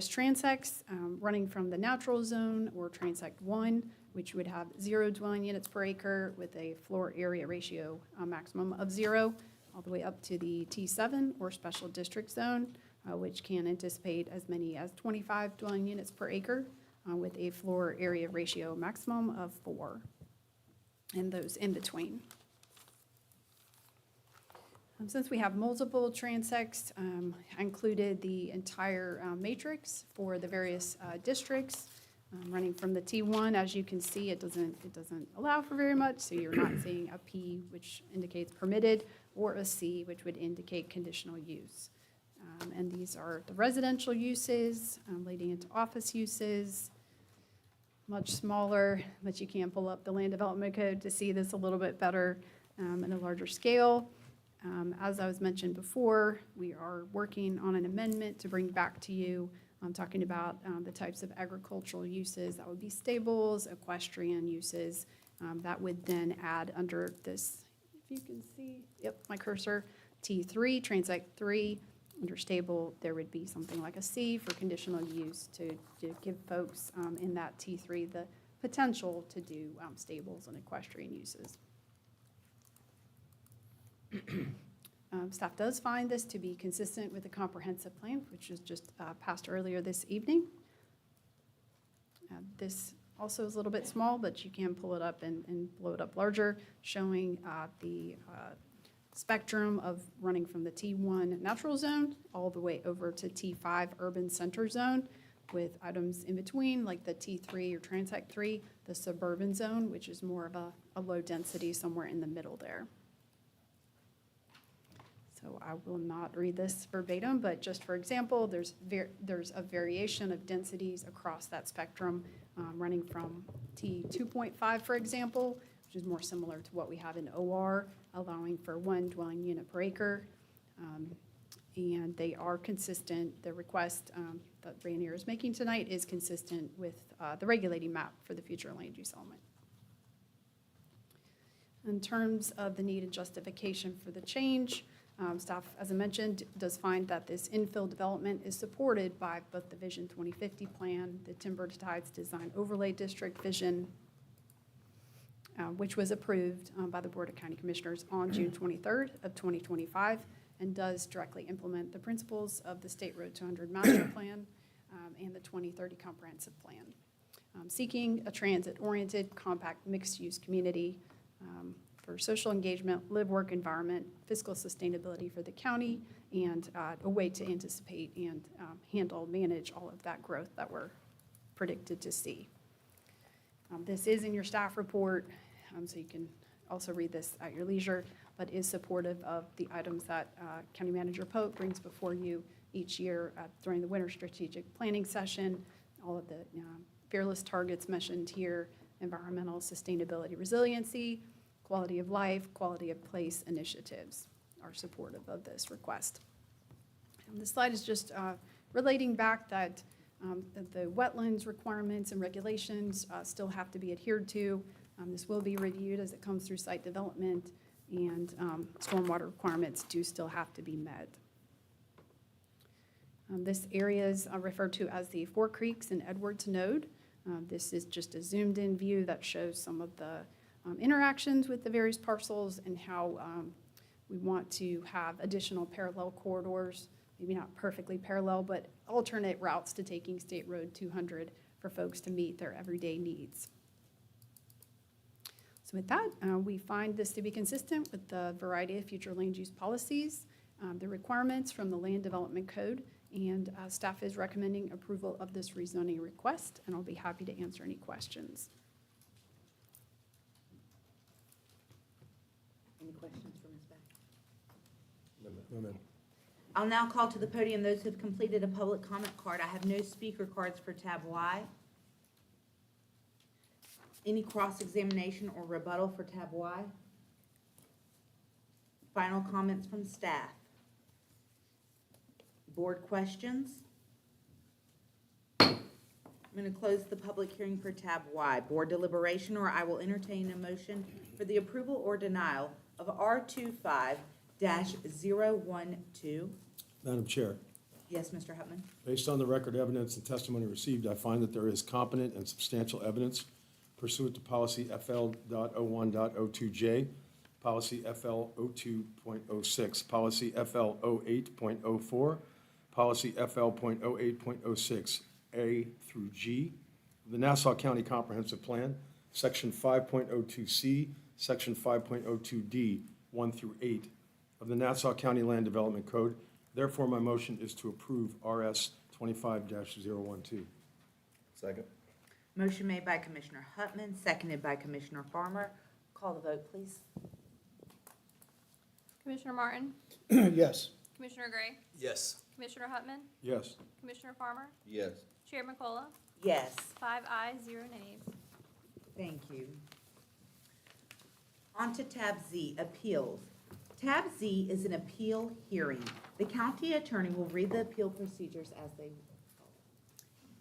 transects running from the natural zone or transect 1, which would have 0 dwelling units per acre with a floor area ratio maximum of 0, all the way up to the T7 or special district zone, which can anticipate as many as 25 dwelling units per acre with a floor area ratio maximum of 4, and those in between. Since we have multiple transects, I included the entire matrix for the various districts, running from the T1. As you can see, it doesn't allow for very much, so you're not seeing a P, which indicates permitted, or a C, which would indicate conditional use. And these are the residential uses, leading into office uses, much smaller, but you can pull up the land development code to see this a little bit better in a larger scale. As I was mentioned before, we are working on an amendment to bring back to you. I'm talking about the types of agricultural uses. That would be stables, equestrian uses. That would then add under this, if you can see, yep, my cursor, T3, Transect 3. Under stable, there would be something like a C for conditional use to give folks in that T3 the potential to do stables and equestrian uses. Staff does find this to be consistent with the comprehensive plan, which was just passed earlier this evening. This also is a little bit small, but you can pull it up and blow it up larger, showing the spectrum of running from the T1 natural zone all the way over to T5 urban center zone, with items in between like the T3 or Transect 3, the suburban zone, which is more of a low density somewhere in the middle there. So I will not read this verbatim, but just for example, there's a variation of densities across that spectrum, running from T2.5, for example, which is more similar to what we have in OR, allowing for 1 dwelling unit per acre. And they are consistent. The request that Rainier is making tonight is consistent with the regulating map for the future land use element. In terms of the need and justification for the change, staff, as I mentioned, does find that this infill development is supported by both the Vision 2050 plan, the Timber to Tides Design Overlay District Vision, which was approved by the Board of County Commissioners on June 23rd of 2025, and does directly implement the principles of the State Road 200 Master Plan and the 2030 Comprehensive Plan, seeking a transit-oriented, compact, mixed-use community for social engagement, live-work environment, fiscal sustainability for the county, and a way to anticipate and manage all of that growth that we're predicted to see. This is in your staff report, so you can also read this at your leisure, but is supportive of the items that County Manager Pope brings before you each year during the winter strategic planning session. All of the fearless targets mentioned here, environmental sustainability resiliency, quality of life, quality of place initiatives are supportive of this request. And this slide is just relating back that the wetlands requirements and regulations still have to be adhered to. This will be reviewed as it comes through site development, and stormwater requirements do still have to be met. This area is referred to as the Four Creeks and Edwards Node. This is just a zoomed-in view that shows some of the interactions with the various parcels and how we want to have additional parallel corridors, maybe not perfectly parallel, but alternate routes to taking State Road 200 for folks to meet their everyday needs. So with that, we find this to be consistent with the variety of future land use policies, the requirements from the Land Development Code, and staff is recommending approval of this rezoning request, and I'll be happy to answer any questions.
Any questions for Ms. Beck?
No, ma'am.
I'll now call to the podium those who have completed a public comment card. I have no speaker cards for tab Y. Any cross-examination or rebuttal for tab Y? Final comments from staff. Board questions? I'm going to close the public hearing for tab Y. Board deliberation, or I will entertain a motion for the approval or denial of R25-012.
Madam Chair,
Yes, Mr. Hupman.
based on the record evidence and testimony received, I find that there is competent and substantial evidence pursuant to policy FL.01.02J, policy FL02.06, policy FL08.04, policy FL.08.06, A through G, the Nassau County Comprehensive Plan, section 5.02C, section 5.02D, 1 through 8, of the Nassau County Land Development Code. Therefore, my motion is to approve RS 25-012.
Second.
Motion made by Commissioner Huttman, seconded by Commissioner Farmer. Call the vote, please.
Commissioner Martin?
Yes.
Commissioner Gray?
Yes.
Commissioner Huttman?
Yes.
Commissioner Farmer?
Yes.
Chair McCullough?
Yes.
5 ayes, 0 nays.
Thank you. On to tab Z, appeals. Tab Z is an appeal hearing. The county attorney will read the appeal procedures as they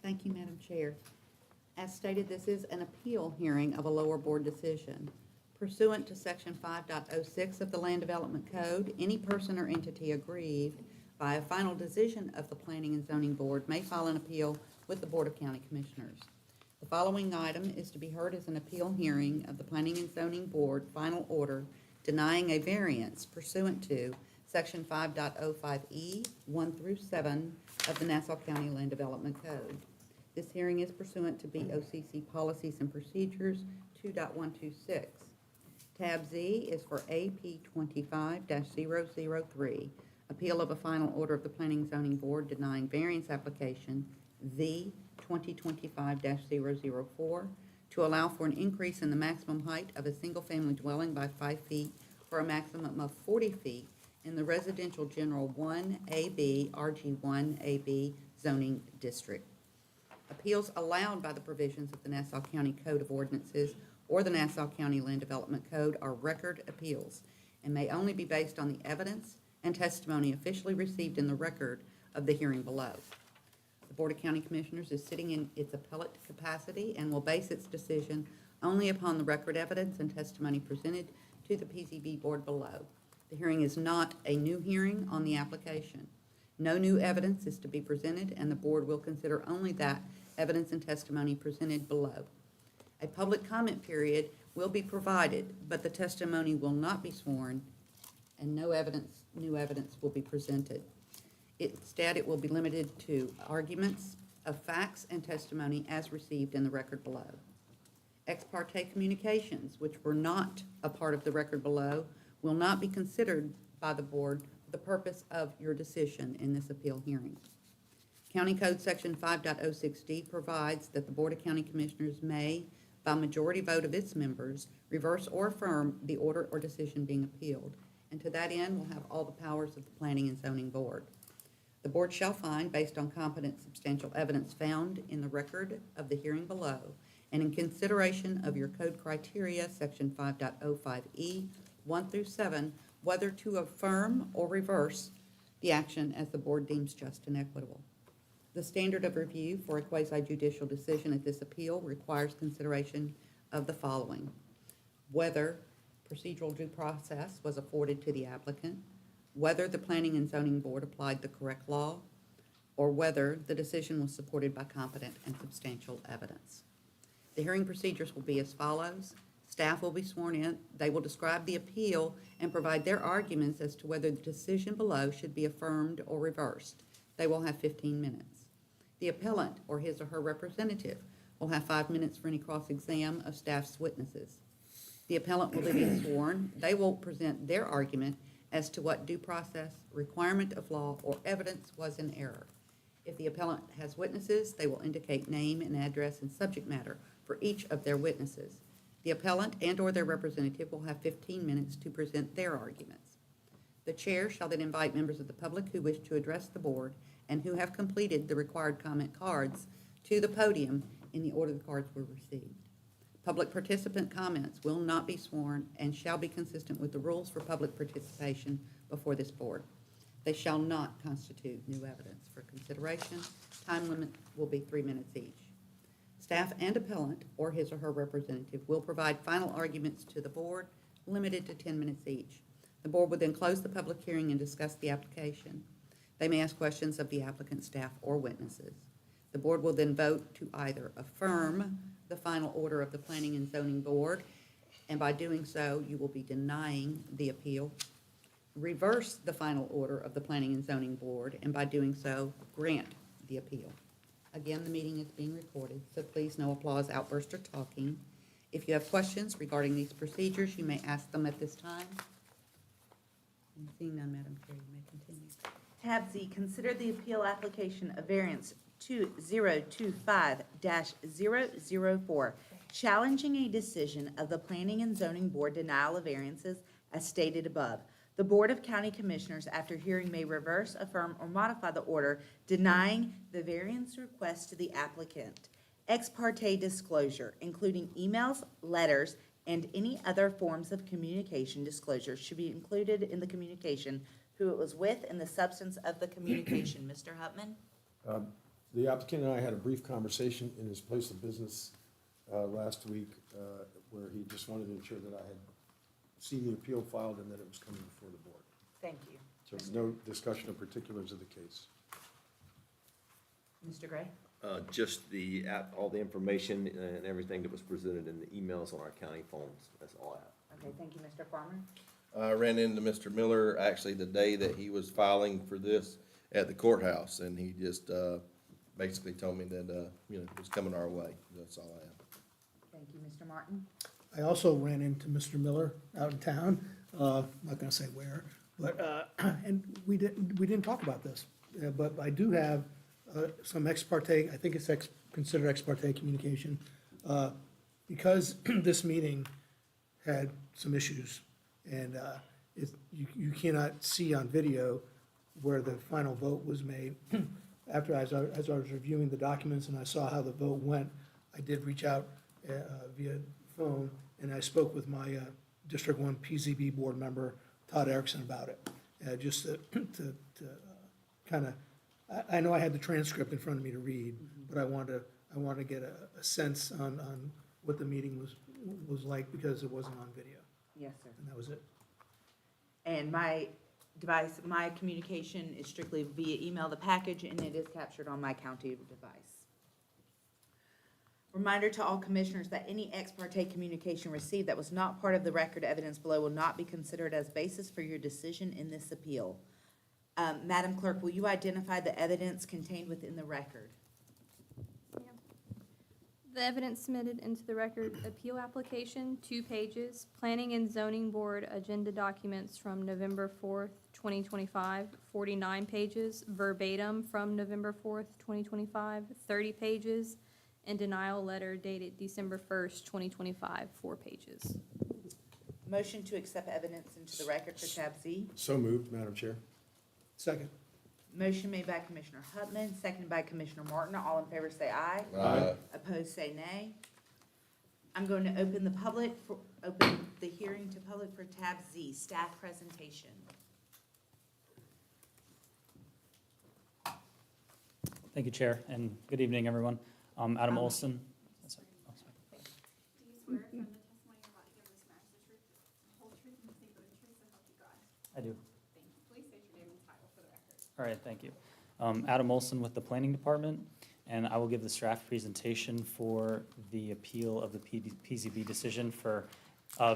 Thank you, Madam Chair. As stated, this is an appeal hearing of a lower board decision. Pursuant to Section 5.06 of the Land Development Code, any person or entity aggrieved by a final decision of the Planning and Zoning Board may file an appeal with the Board of County Commissioners. The following item is to be heard as an appeal hearing of the Planning and Zoning Board final order denying a variance pursuant to Section 5.05E 1 through 7 of the Nassau County Land Development Code. This hearing is pursuant to BOCC Policies and Procedures 2.126. Tab Z is for AP 25-003, appeal of a final order of the Planning and Zoning Board denying variance application V 2025-004 to allow for an increase in the maximum height of a single-family dwelling by 5 feet for a maximum of 40 feet in the residential general 1AB RG1AB zoning district. Appeals allowed by the provisions of the Nassau County Code of Ordinances or the Nassau County Land Development Code are record appeals and may only be based on the evidence and testimony officially received in the record of the hearing below. The Board of County Commissioners is sitting in its appellate capacity and will base its decision only upon the record evidence and testimony presented to the PZB Board below. The hearing is not a new hearing on the application. No new evidence is to be presented, and the Board will consider only that evidence and testimony presented below. A public comment period will be provided, but the testimony will not be sworn, and no new evidence will be presented. Instead, it will be limited to arguments of facts and testimony as received in the record below. Ex parte communications, which were not a part of the record below, will not be considered by the Board for the purpose of your decision in this appeal hearing. County Code Section 5.06D provides that the Board of County Commissioners may, by majority vote of its members, reverse or affirm the order or decision being appealed, and to that end will have all the powers of the Planning and Zoning Board. The Board shall find, based on competent substantial evidence found in the record of the hearing below, and in consideration of your code criteria, Section 5.05E 1 through 7, whether to affirm or reverse the action as the Board deems just and equitable. The standard of review for a quasi-judicial decision at this appeal requires consideration of the following: whether procedural due process was afforded to the applicant, whether the Planning and Zoning Board applied the correct law, or whether the decision was supported by competent and substantial evidence. The hearing procedures will be as follows. Staff will be sworn in. They will describe the appeal and provide their arguments as to whether the decision below should be affirmed or reversed. They will have 15 minutes. The appellant or his or her representative will have 5 minutes for any cross-exam of staff's witnesses. The appellant will then be sworn. They will present their argument as to what due process, requirement of law, or evidence was in error. If the appellant has witnesses, they will indicate name and address and subject matter for each of their witnesses. The appellant and/or their representative will have 15 minutes to present their arguments. The chair shall then invite members of the public who wish to address the board and who have completed the required comment cards to the podium in the order the cards were received. Public participant comments will not be sworn and shall be consistent with the rules for public participation before this board. They shall not constitute new evidence for consideration. Time limit will be 3 minutes each. Staff and appellant or his or her representative will provide final arguments to the board, limited to 10 minutes each. The board will then close the public hearing and discuss the application. They may ask questions of the applicant, staff, or witnesses. The board will then vote to either affirm the final order of the Planning and Zoning Board, and by doing so, you will be denying the appeal, reverse the final order of the Planning and Zoning Board, and by doing so, grant the appeal. Again, the meeting is being recorded, so please no applause, outburst, or talking. If you have questions regarding these procedures, you may ask them at this time. Seeing none, Madam Chair, you may continue.
Tab Z, consider the appeal application of variance 2025-004, challenging a decision of the Planning and Zoning Board denial of variances as stated above. The Board of County Commissioners, after hearing, may reverse, affirm, or modify the order denying the variance request to the applicant. Ex parte disclosure, including emails, letters, and any other forms of communication disclosure should be included in the communication, who it was with, and the substance of the communication. Mr. Hupman?
The applicant and I had a brief conversation in his place of business last week, where he just wanted to ensure that I had seen the appeal filed and that it was coming before the board.
Thank you.
So no discussion of particulars of the case.
Mr. Gray?
Just the app, all the information and everything that was presented in the emails on our county phones. That's all I have.
Okay, thank you, Mr. Farmer.
I ran into Mr. Miller actually the day that he was filing for this at the courthouse, and he just, basically told me that, it was coming our way. That's all I have.
Thank you, Mr. Martin.
I also ran into Mr. Miller out in town, I'm not gonna say where, but, and we didn't talk about this, but I do have some ex parte, I think it's considered ex parte communication, because this meeting had some issues, and you cannot see on video where the final vote was made. After, as I was reviewing the documents and I saw how the vote went, I did reach out via phone, and I spoke with my District 1 PZB board member, Todd Erickson, about it. Just to kind of, I know I had the transcript in front of me to read, but I wanted to get a sense on what the meeting was like, because it wasn't on video,
Yes, sir.
and that was it.
And my device, my communication is strictly via email, the package, and it is captured on my county device. Reminder to all commissioners that any ex parte communication received that was not part of the record evidence below will not be considered as basis for your decision in this appeal. Madam Clerk, will you identify the evidence contained within the record?
The evidence submitted into the record: appeal application, 2 pages, Planning and Zoning Board agenda documents from November 4th, 2025, 49 pages, verbatim from November 4th, 2025, 30 pages, and denial letter dated December 1st, 2025, 4 pages.
Motion to accept evidence into the record for tab Z.
So moved, Madam Chair.
Second.
Motion made by Commissioner Hupman, seconded by Commissioner Martin. All in favor say aye.
Aye.
Opposed say nay. I'm going to open the hearing to public for tab Z, staff presentation.
Thank you, Chair, and good evening, everyone. Adam Olson. Sorry. Oh, sorry.
Do you swear from the testimony you're about to give this matter is the truth, the whole truth, and nothing but the truth, so help you God?
I do.
Thank you. Please state your name and title for the record.
All right, thank you. Adam Olson with the Planning Department, and I will give the staff presentation for the appeal of the PZB decision for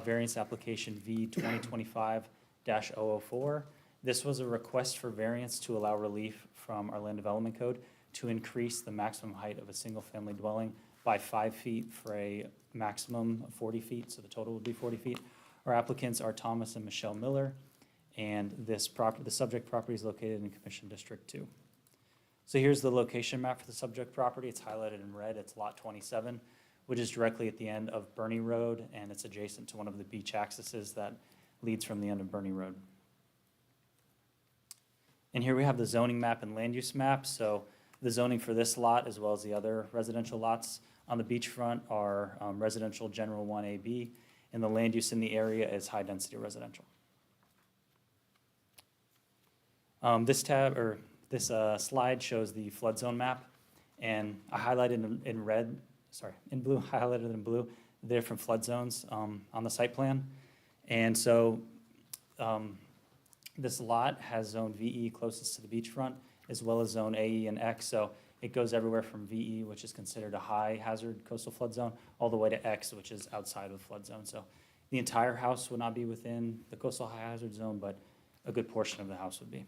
variance application V 2025-004. This was a request for variance to allow relief from our Land Development Code to increase the maximum height of a single-family dwelling by 5 feet for a maximum of 40 feet, so the total would be 40 feet. Our applicants are Thomas and Michelle Miller, and the subject property is located in Commission District 2. So here's the location map for the subject property. It's highlighted in red. It's lot 27, which is directly at the end of Burney Road, and it's adjacent to one of the beach accesses that leads from the end of Burney Road. And here we have the zoning map and land use map. So the zoning for this lot, as well as the other residential lots on the beachfront, are residential general 1AB, and the land use in the area is high-density residential. This slide shows the flood zone map, and I highlighted in blue, highlighted in blue, the different flood zones on the site plan. And so this lot has zone VE closest to the beachfront, as well as zone AE and X. So it goes everywhere from VE, which is considered a high hazard coastal flood zone, all the way to X, which is outside of the flood zone. So the entire house would not be within the coastal high hazard zone, but a good portion of the house would be.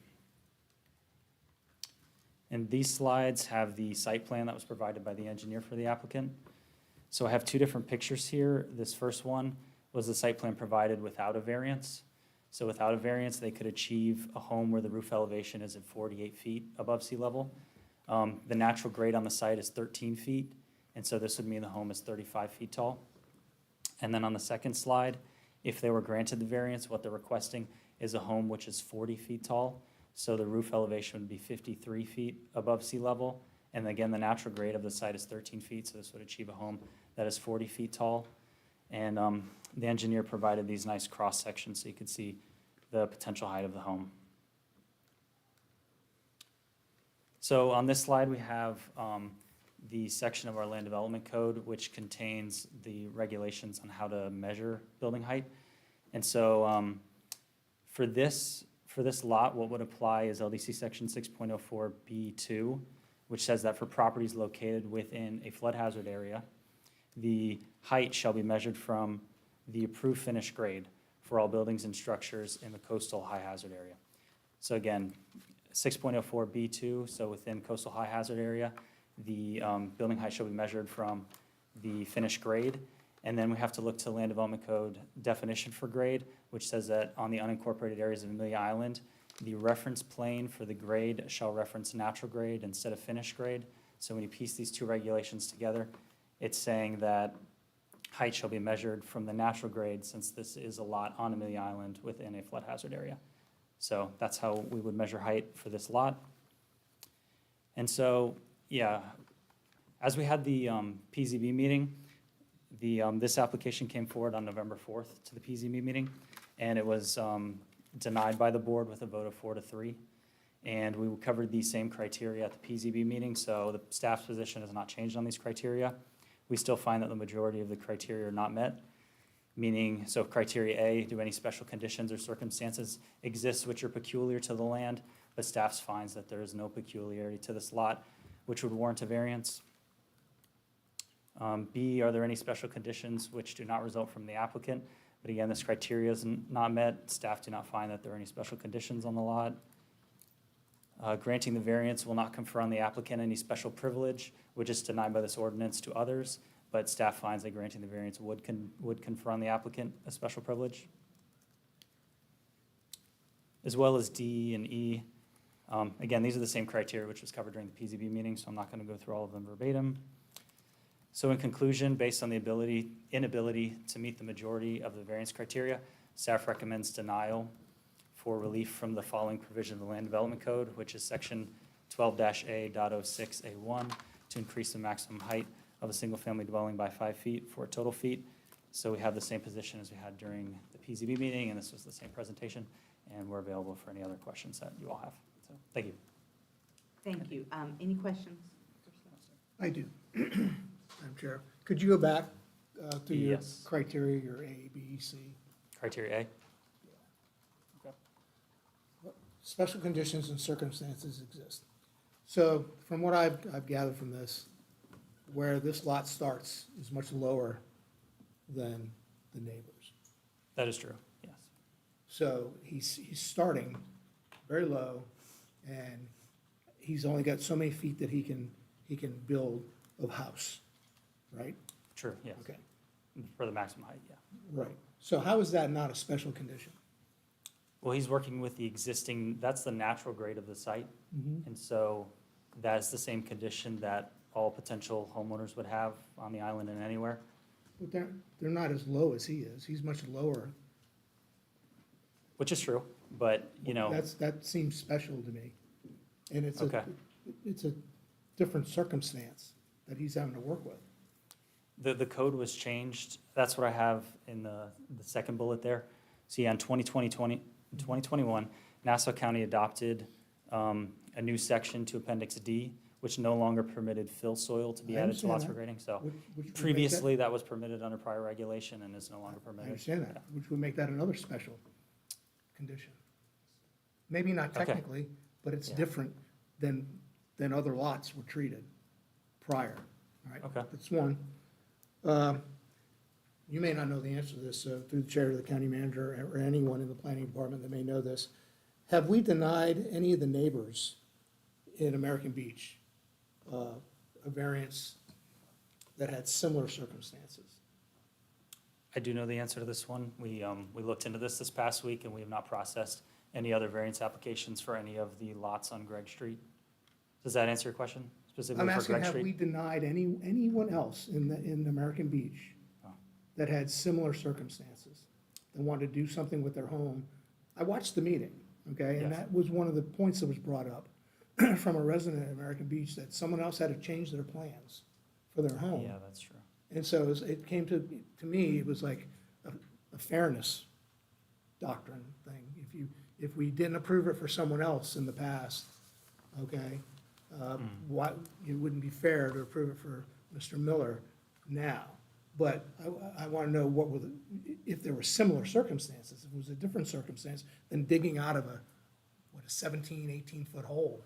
And these slides have the site plan that was provided by the engineer for the applicant. So I have 2 different pictures here. This first one was the site plan provided without a variance. So without a variance, they could achieve a home where the roof elevation is at 48 feet above sea level. The natural grade on the site is 13 feet, and so this would mean the home is 35 feet tall. And then on the second slide, if they were granted the variance, what they're requesting is a home which is 40 feet tall. So the roof elevation would be 53 feet above sea level. And again, the natural grade of the site is 13 feet, so this would achieve a home that is 40 feet tall. And the engineer provided these nice cross sections so you could see the potential height of the home. So on this slide, we have the section of our land development code which contains the regulations on how to measure building height. And so for this lot, what would apply is LDC section 6.04B2, which says that for properties located within a flood hazard area, the height shall be measured from the approved finished grade for all buildings and structures in the coastal high hazard area. So again, 6.04B2, so within coastal high hazard area, the building height shall be measured from the finished grade. And then we have to look to Land Development Code definition for grade, which says that on the unincorporated areas of Amelia Island, the reference plane for the grade shall reference natural grade instead of finished grade. So when you piece these two regulations together, it's saying that height shall be measured from the natural grade, since this is a lot on Amelia Island within a flood hazard area. So that's how we would measure height for this lot. And so, yeah, as we had the PZB meeting, this application came forward on November 4th to the PZB meeting, and it was denied by the board with a vote of 4-3. And we covered the same criteria at the PZB meeting, so the staff's position has not changed on these criteria. We still find that the majority of the criteria are not met, meaning, so criteria A, do any special conditions or circumstances exist which are peculiar to the land, but staff finds that there is no peculiarity to this lot which would warrant a variance. B, are there any special conditions which do not result from the applicant? But again, this criteria is not met. Staff do not find that there are any special conditions on the lot. Granting the variance will not confer on the applicant any special privilege, which is denied by this ordinance to others, but staff finds that granting the variance would confer on the applicant a special privilege. As well as D and E. Again, these are the same criteria which was covered during the PZB meeting, so I'm not going to go through all of them verbatim. So in conclusion, based on the inability to meet the majority of the variance criteria, staff recommends denial for relief from the following provision of the Land Development Code, which is section 12-A.06A1, to increase the maximum height of a single-family dwelling by 5 feet for a total feet. So we have the same position as we had during the PZB meeting, and this was the same presentation, and we're available for any other questions that you all have. So, thank you.
Thank you. Any questions?
I do. Madam Chair, could you go back to your
Yes.
criteria, your A, B, C?
Criteria A?
Special conditions and circumstances exist. So from what I've gathered from this, where this lot starts is much lower than the neighbors.
That is true, yes.
So he's starting very low, and he's only got so many feet that he can build a house, right?
True, yes.
Okay,
For the maximum height, yeah.
right. So how is that not a special condition?
Well, he's working with the existing, that's the natural grade of the site.
Mhm.
And so that's the same condition that all potential homeowners would have on the island and anywhere.
But they're not as low as he is. He's much lower.
Which is true, but, you know,
That seems special to me. And it's
Okay.
a different circumstance that he's having to work with.
the code was changed. That's what I have in the second bullet there. So yeah, in 2021, Nassau County adopted a new section to Appendix D, which no longer permitted fill soil to be
I
added to lots for
understand
grading. So
Which would make
previously, that was permitted under prior regulation and is no longer
I
permitted.
understand that, which would make that another special condition. Maybe not
Okay.
technically, but it's
Yeah.
different than other lots were treated prior, right?
Okay.
That's one. You may not know the answer to this, so through the chair of the county manager or anyone in the planning department that may know this. Have we denied any of the neighbors in American Beach a variance that had similar circumstances?
I do know the answer to this one. We looked into this past week, and we have not processed any other variance applications for any of the lots on Gregg Street. Does that answer your question
I'm
specifically for
asking,
Gregg
have we
Street?
denied anyone else in American Beach
Oh.
that had similar circumstances, that wanted to do something with their home? I watched the meeting, okay, and
Yes.
that was one of the points that was brought up from a resident of American Beach, that someone else had to change their plans for their home.
Yeah, that's true.
And so it came to me, it was like a fairness doctrine thing. If we didn't approve it for someone else in the past, okay, why, it wouldn't be fair to approve it for Mr. Miller now. But I want to know what were if there were similar circumstances, if it was a different circumstance than digging out of a 17, 18-foot hole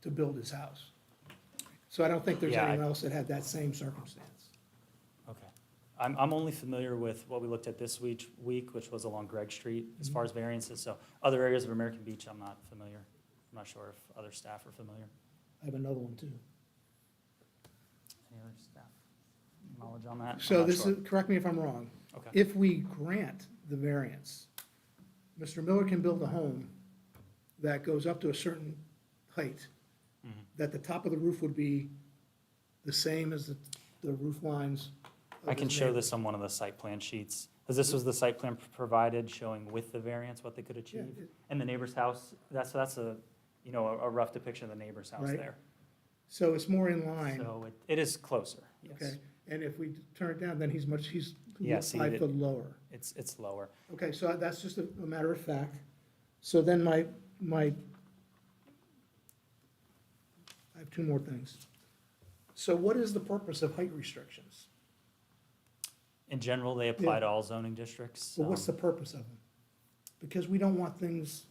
to build his house. So I don't think there's
Yeah,
anyone else that had that same circumstance.
Okay. I'm only familiar with what we looked at this week, which was along Gregg Street, as far as variances. So other areas of American Beach, I'm not familiar. I'm not sure if other staff are familiar.
I have another one too.
Any other staff knowledge on that? I'm
So
not
this
sure.
is, correct me if I'm wrong.
Okay.
If we grant the variance, Mr. Miller can build a home that goes up to a certain height,
Mhm.
that the top of the roof would be the same as the roof lines of
I can
his
show
neighbor.
this on one of the site plan sheets, because this was the site plan provided showing with the variance what they could achieve.
it-
And the neighbor's house, that's a, a rough depiction of the neighbor's house
Right.
there.
So it's more in line,
So it is closer, yes.
okay? And if we turn it down, then he's
Yeah, see,
5
it-
foot lower.
It's lower.
Okay, so that's just a matter of fact. So then I have two more things. So what is the purpose of height restrictions?
In general, they apply
Yeah.
to all zoning districts.
Well, what's the purpose of them? Because we don't want things,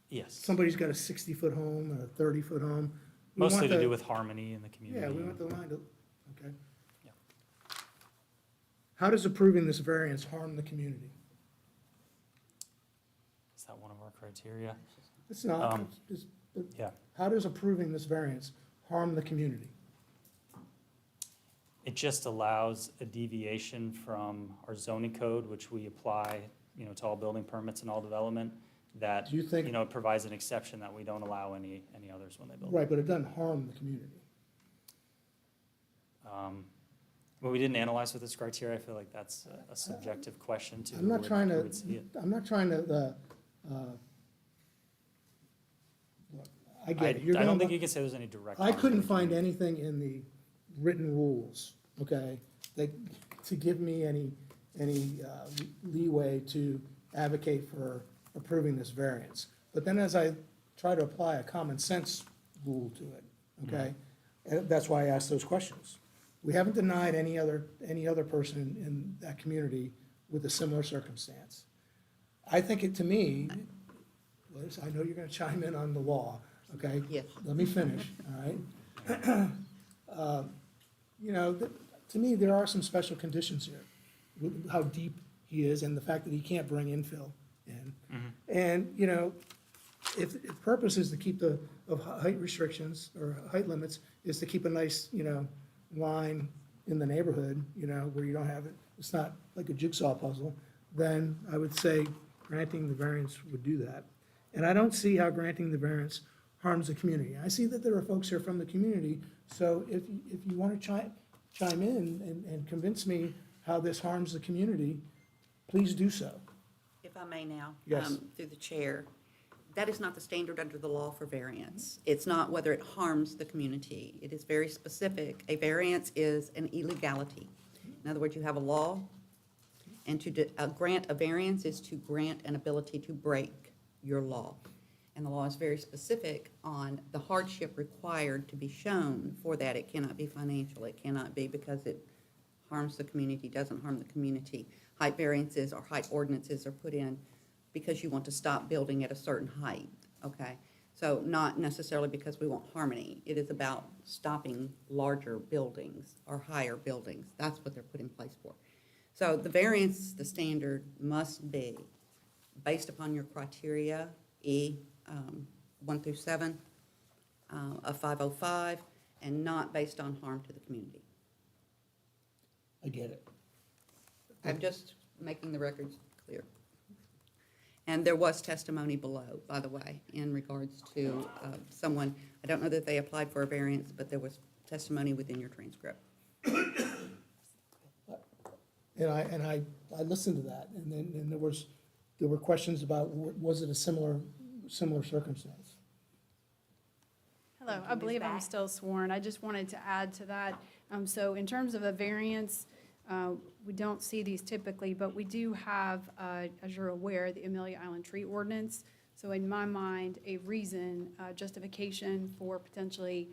Yes,
somebody's got a 60-foot home and a 30-foot home. We
mostly
want
to
the-
do with harmony in the community.
Yeah, we want the line to, okay.
Yeah.
How does approving this variance harm the community?
Is that one of our criteria?
It's not,
Um, Yeah.
how does approving this variance harm the community?
It just allows a deviation from our zoning code, which we apply, to all building permits and all development, that,
Do you think-
it provides an exception that we don't allow any others when they build.
Right, but it doesn't harm the community.
Well, we didn't analyze with this criteria. I feel like that's a subjective question to
I'm not
who
trying
would see it.
to, I'm not trying to, look, I get it. You're
I don't
gonna
think
lo-
you can say there's any direct.
I
harm to
couldn't
the
find
community.
anything in the written rules, okay, that, to give me any leeway to advocate for approving this variance. But then as I try to apply a common sense rule to it, okay, and that's why I asked those questions. We haven't denied any other person in that community with a similar circumstance. I think it, to me, Liz, I know you're gonna chime in on the law, okay?
Yes.
Let me finish, all right? To me, there are some special conditions here, with how deep he is and the fact that he can't bring infill in. And, if the purpose is to keep of height restrictions or height limits, is to keep a nice, line in the neighborhood, where you don't have it, it's not like a jigsaw puzzle, then I would say granting the variance would do that. And I don't see how granting the variance harms the community. I see that there are folks here from the community, so if you want to chime in and convince me how this harms the community, please do so.
If I may now.
Yes.
Through the chair, that is not the standard under the law for variance. It's not whether it harms the community. It is very specific. A variance is an illegality. In other words, you have a law, and to grant a variance is to grant an ability to break your law. And the law is very specific on the hardship required to be shown for that. It cannot be financial. It cannot be because it harms the community, doesn't harm the community. Height variances or height ordinances are put in because you want to stop building at a certain height, okay? So not necessarily because we want harmony. It is about stopping larger buildings or higher buildings. That's what they're put in place for. So the variance, the standard must be based upon your criteria, 1 through 7 of 505, and not based on harm to the community.
I get it.
I'm just making the records clear. And there was testimony below, by the way, in regards to someone, I don't know that they applied for a variance, but there was testimony within your transcript.
And I listened to that, and then there were questions about, was it a similar circumstance?
Hello, I believe I'm still sworn. I just wanted to add to that. So in terms of a variance, we don't see these typically, but we do have, as you're aware, the Amelia Island Tree Ordinance. So in my mind, a reason, justification for potentially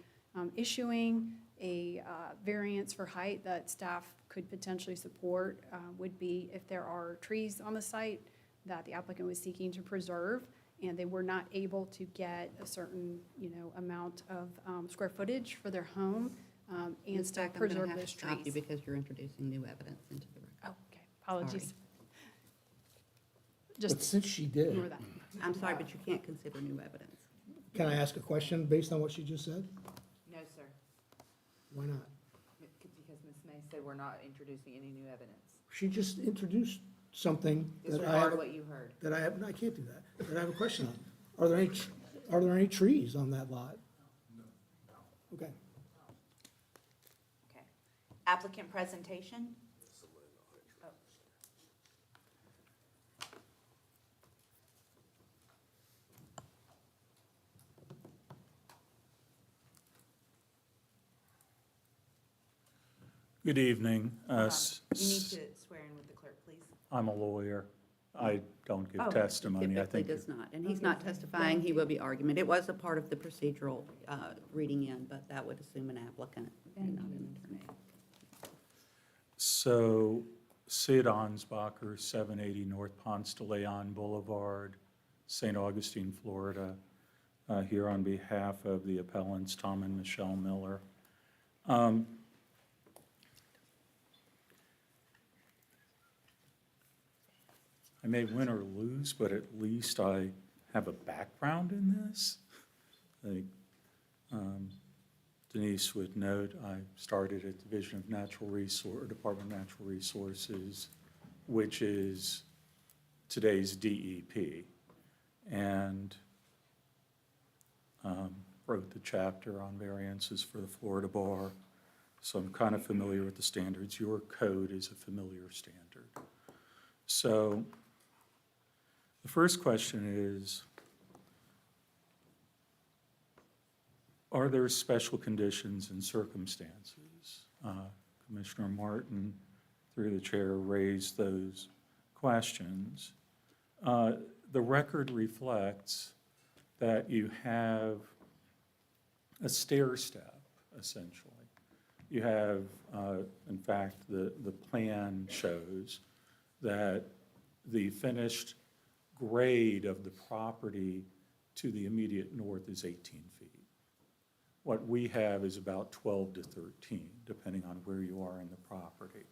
issuing a variance for height that staff could potentially support would be if there are trees on the site that the applicant was seeking to preserve, and they were not able to get a certain, amount of square footage for their home, and
Ms.
still
Beck, I'm gonna
preserve
have to
those
stop you
trees.
because you're introducing new evidence into the record.
Oh, okay, apologies.
Sorry.
But
Just
since she did,
ignore that.
I'm sorry, but you can't consider new evidence.
can I ask a question based on what she just said?
No, sir,
Why not?
because Ms. May said we're not introducing any new evidence.
She just introduced something that I
Disregard
have,
what you heard.
that I have, no, I can't do that, that I have a question on. Are there any trees on that lot? No. Okay.
Okay. Applicant presentation? Oh.
Good evening.
You need to swear in with the clerk, please.
I'm a lawyer. I don't give
Oh,
testimony. I
Typically
think
does not, and he's not testifying, he will be argument. It was a part of the procedural reading in, but that would assume an applicant and not an attorney.
so. Sid Ansbacher, 780 North Ponce de Leon Boulevard, St. Augustine, Florida, here on behalf of the appellants Tom and Michelle Miller. I may win or lose, but at least I have a background in this. Like Denise would note, I started at Division of Natural Resource, Department of Natural Resources, which is today's DEP, and wrote the chapter on variances for the Florida Bar. So I'm kind of familiar with the standards. Your code is a familiar standard. So the first question is, are there special conditions and circumstances? Commissioner Martin, through the chair, raised those questions. The record reflects that you have a stair step, essentially. You have, in fact, the plan shows that the finished grade of the property to the immediate north is 18 feet. What we have is about 12 to 13, depending on where you are in the property.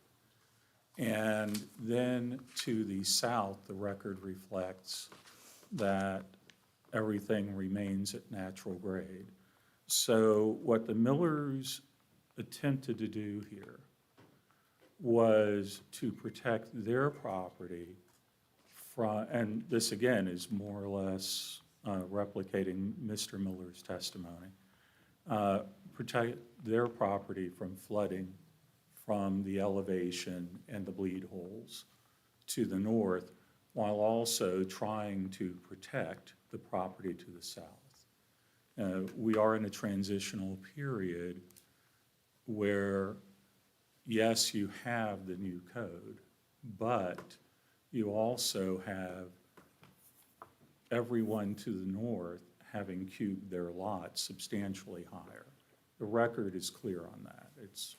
And then to the south, the record reflects that everything remains at natural grade. So what the Millers attempted to do here was to protect their property from, and this again is more or less replicating Mr. Miller's testimony, protect their property from flooding from the elevation and the bleed holes to the north, while also trying to protect the property to the south. We are in a transitional period where, yes, you have the new code, but you also have everyone to the north having cubed their lots substantially higher. The record is clear on that. It's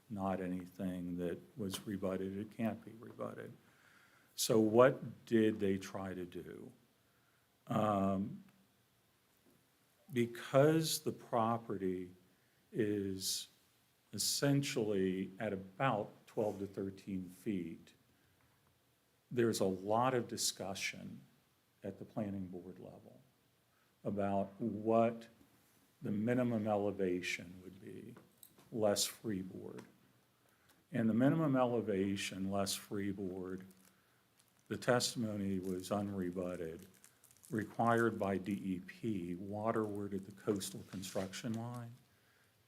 not anything that was rebutted. It can't be rebutted. So what did they try to do? Because the property is essentially at about 12 to 13 feet, there's a lot of discussion at the planning board level about what the minimum elevation would be, less freeboard. And the minimum elevation, less freeboard, the testimony was unrebutted, required by DEP, waterward at the coastal construction line,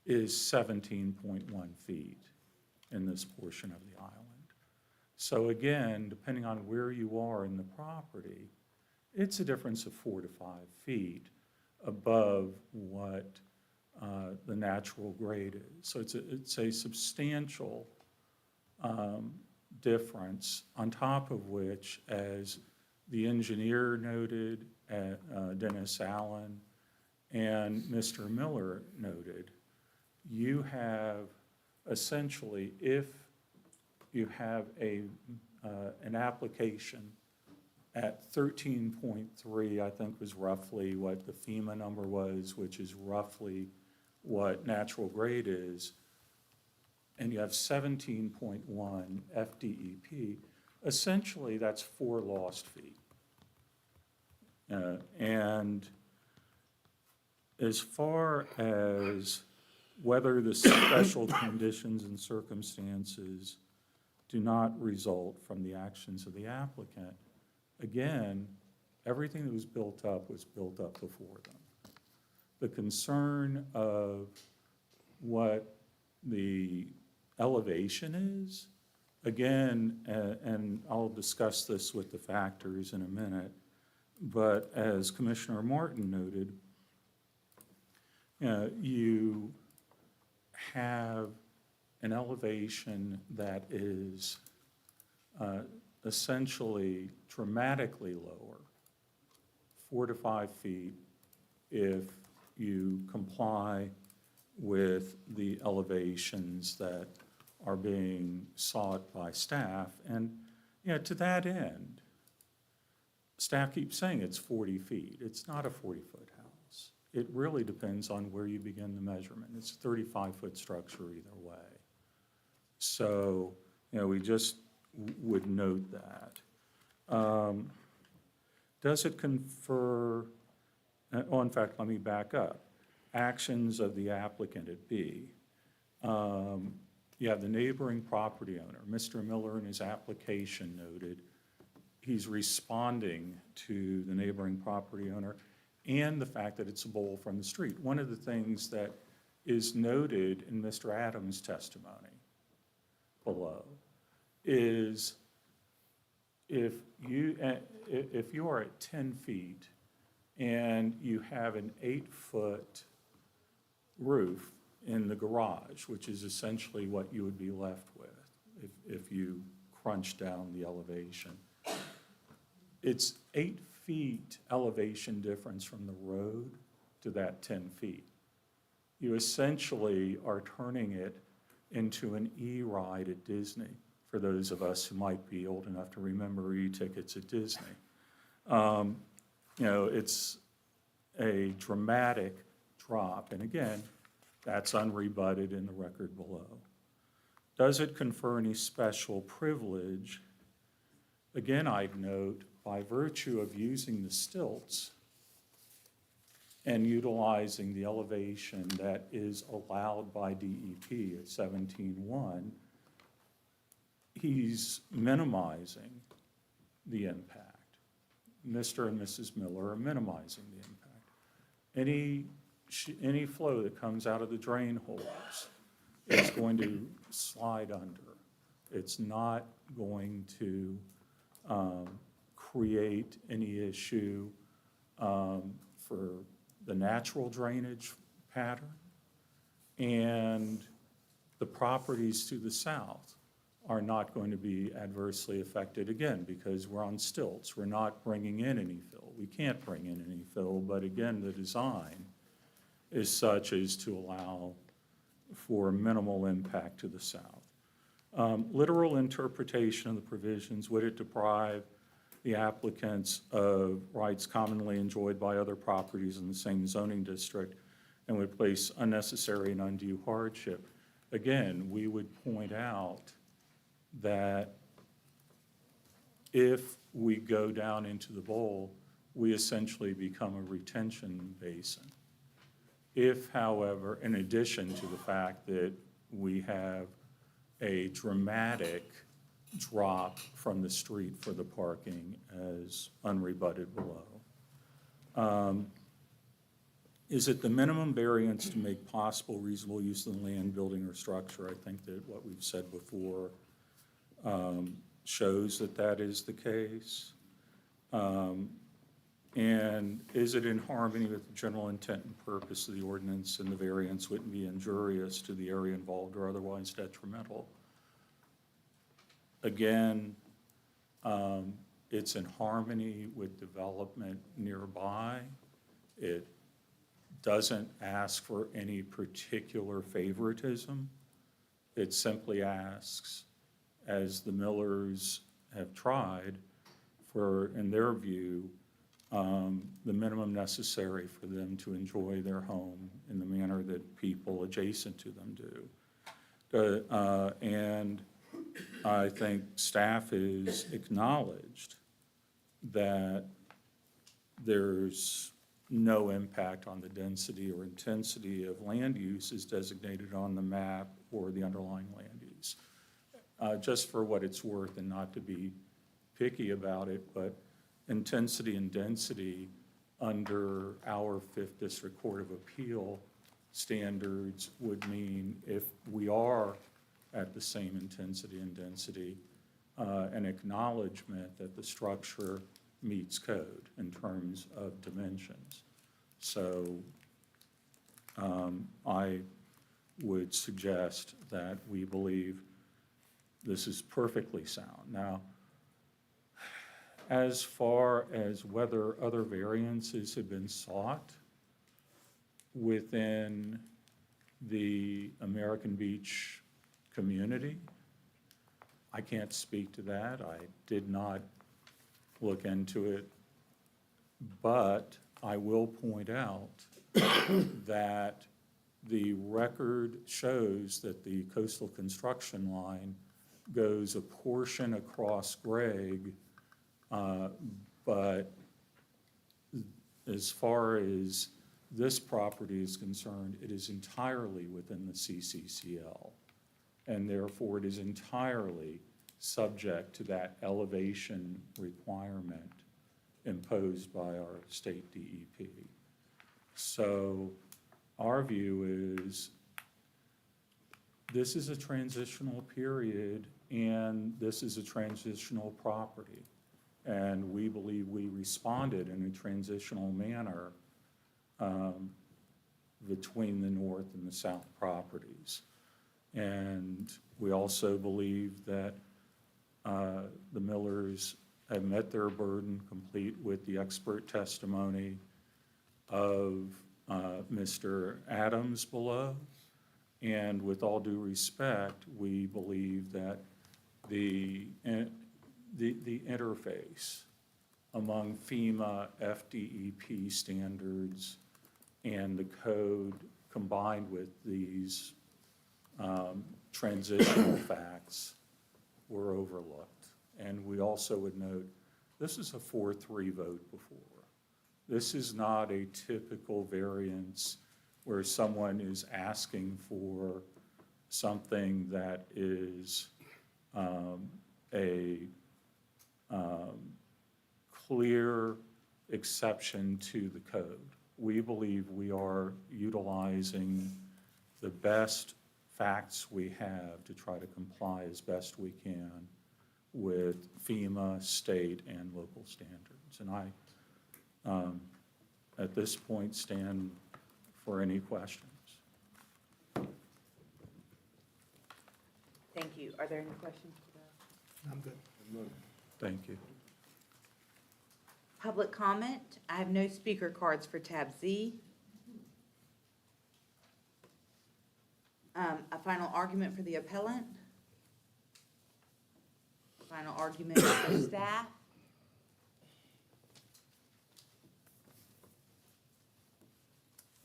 is 17.1 feet in this portion of the island. So again, depending on where you are in the property, it's a difference of 4 to 5 feet above what the natural grade is. So it's a substantial difference, on top of which, as the engineer noted, Dennis Allen, and Mr. Miller noted, you have essentially, if you have an application at 13.3, I think was roughly what the FEMA number was, which is roughly what natural grade is, and you have 17.1 FDEP, essentially that's 4 lost feet. And as far as whether the special conditions and circumstances do not result from the actions of the applicant, again, everything that was built up before them. The concern of what the elevation is, again, and I'll discuss this with the factors in a minute, but as Commissioner Martin noted, you have an elevation that is essentially dramatically lower, 4 to 5 feet, if you comply with the elevations that are being sought by staff. And to that end, staff keeps saying it's 40 feet. It's not a 40-foot house. It really depends on where you begin the measurement. It's a 35-foot structure either way. So, we just would note that. Does it confer, in fact, let me back up. Actions of the applicant at B. You have the neighboring property owner. Mr. Miller in his application noted he's responding to the neighboring property owner and the fact that it's a bowl from the street. One of the things that is noted in Mr. Adams' testimony below is if you are at 10 feet and you have an 8-foot roof in the garage, which is essentially what you would be left with if you crunch down the elevation. It's 8 feet elevation difference from the road to that 10 feet. You essentially are turning it into an E-ride at Disney, for those of us who might be old enough to remember E-tickets at Disney. It's a dramatic drop, and again, that's unrebutted in the record below. Does it confer any special privilege? Again, I'd note, by virtue of using the stilts and utilizing the elevation that is allowed by DEP at 17.1, he's minimizing the impact. Mr. and Mrs. Miller are minimizing the impact. Any flow that comes out of the drain holes is going to slide under. It's not going to create any issue for the natural drainage pattern. And the properties to the south are not going to be adversely affected, again, because we're on stilts. We're not bringing in any fill. We can't bring in any fill, but again, the design is such as to allow for minimal impact to the south. Literal interpretation of the provisions, would it deprive the applicants of rights commonly enjoyed by other properties in the same zoning district and would place unnecessary and undue hardship? Again, we would point out that if we go down into the bowl, we essentially become a retention basin. If, however, in addition to the fact that we have a dramatic drop from the street for the parking as unrebutted below. Is it the minimum variance to make possible reasonable use of the land, building, or structure? I think that what we've said before shows that that is the case. And is it in harmony with the general intent and purpose of the ordinance, and the variance wouldn't be injurious to the area involved or otherwise detrimental? Again, it's in harmony with development nearby. It doesn't ask for any particular favoritism. It simply asks, as the Millers have tried, for, in their view, the minimum necessary for them to enjoy their home in the manner that people adjacent to them do. And I think staff has acknowledged that there's no impact on the density or intensity of land use as designated on the map or the underlying land use. Just for what it's worth, and not to be picky about it, but intensity and density under our 5th District Court of Appeal standards would mean, if we are at the same intensity and density, an acknowledgement that the structure meets code in terms of dimensions. So I would suggest that we believe this is perfectly sound. Now, as far as whether other variances have been sought within the American Beach community, I can't speak to that. I did not look into it, but I will point out that the record shows that the coastal construction line goes a portion across Gregg, but as far as this property is concerned, it is entirely within the CCCL, and therefore it is entirely subject to that elevation requirement imposed by our state DEP. So our view is this is a transitional period, and this is a transitional property. And we believe we responded in a transitional manner between the north and the south properties. And we also believe that the Millers have met their burden, complete with the expert testimony of Mr. Adams below. And with all due respect, we believe that the interface among FEMA, FDEP standards, and the code combined with these transitional facts were overlooked. And we also would note, this is a 4-3 vote before. This is not a typical variance where someone is asking for something that is a clear exception to the code. We believe we are utilizing the best facts we have to try to comply as best we can with FEMA, state, and local standards. And I, at this point, stand for any questions.
Thank you. Are there any questions?
I'm good.
Thank you.
Public comment. I have no speaker cards for tab Z. A final argument for the appellant. Final argument for staff.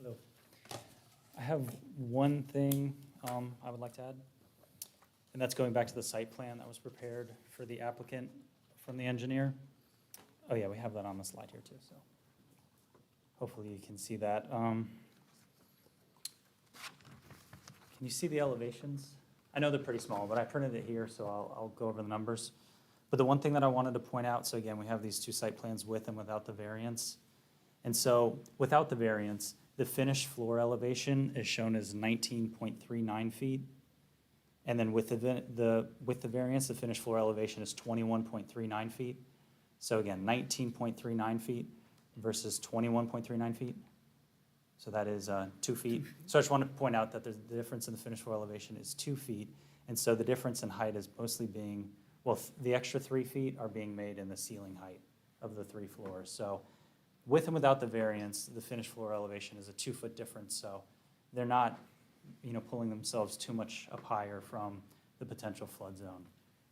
Hello. I have one thing I would like to add, and that's going back to the site plan that was prepared for the applicant from the engineer. Oh yeah, we have that on the slide here too, so hopefully you can see that. Can you see the elevations? I know they're pretty small, but I printed it here, so I'll go over the numbers. But the one thing that I wanted to point out, so again, we have these two site plans with and without the variance. And so without the variance, the finished floor elevation is shown as 19.39 feet. And then with with the variance, the finished floor elevation is 21.39 feet. So again, 19.39 feet versus 21.39 feet. So that is 2 feet. So I just want to point out that the difference in the finished floor elevation is 2 feet. And so the difference in height is mostly being, well, the extra 3 feet are being made in the ceiling height of the 3 floors. So with and without the variance, the finished floor elevation is a 2-foot difference. So they're not, pulling themselves too much up higher from the potential flood zone.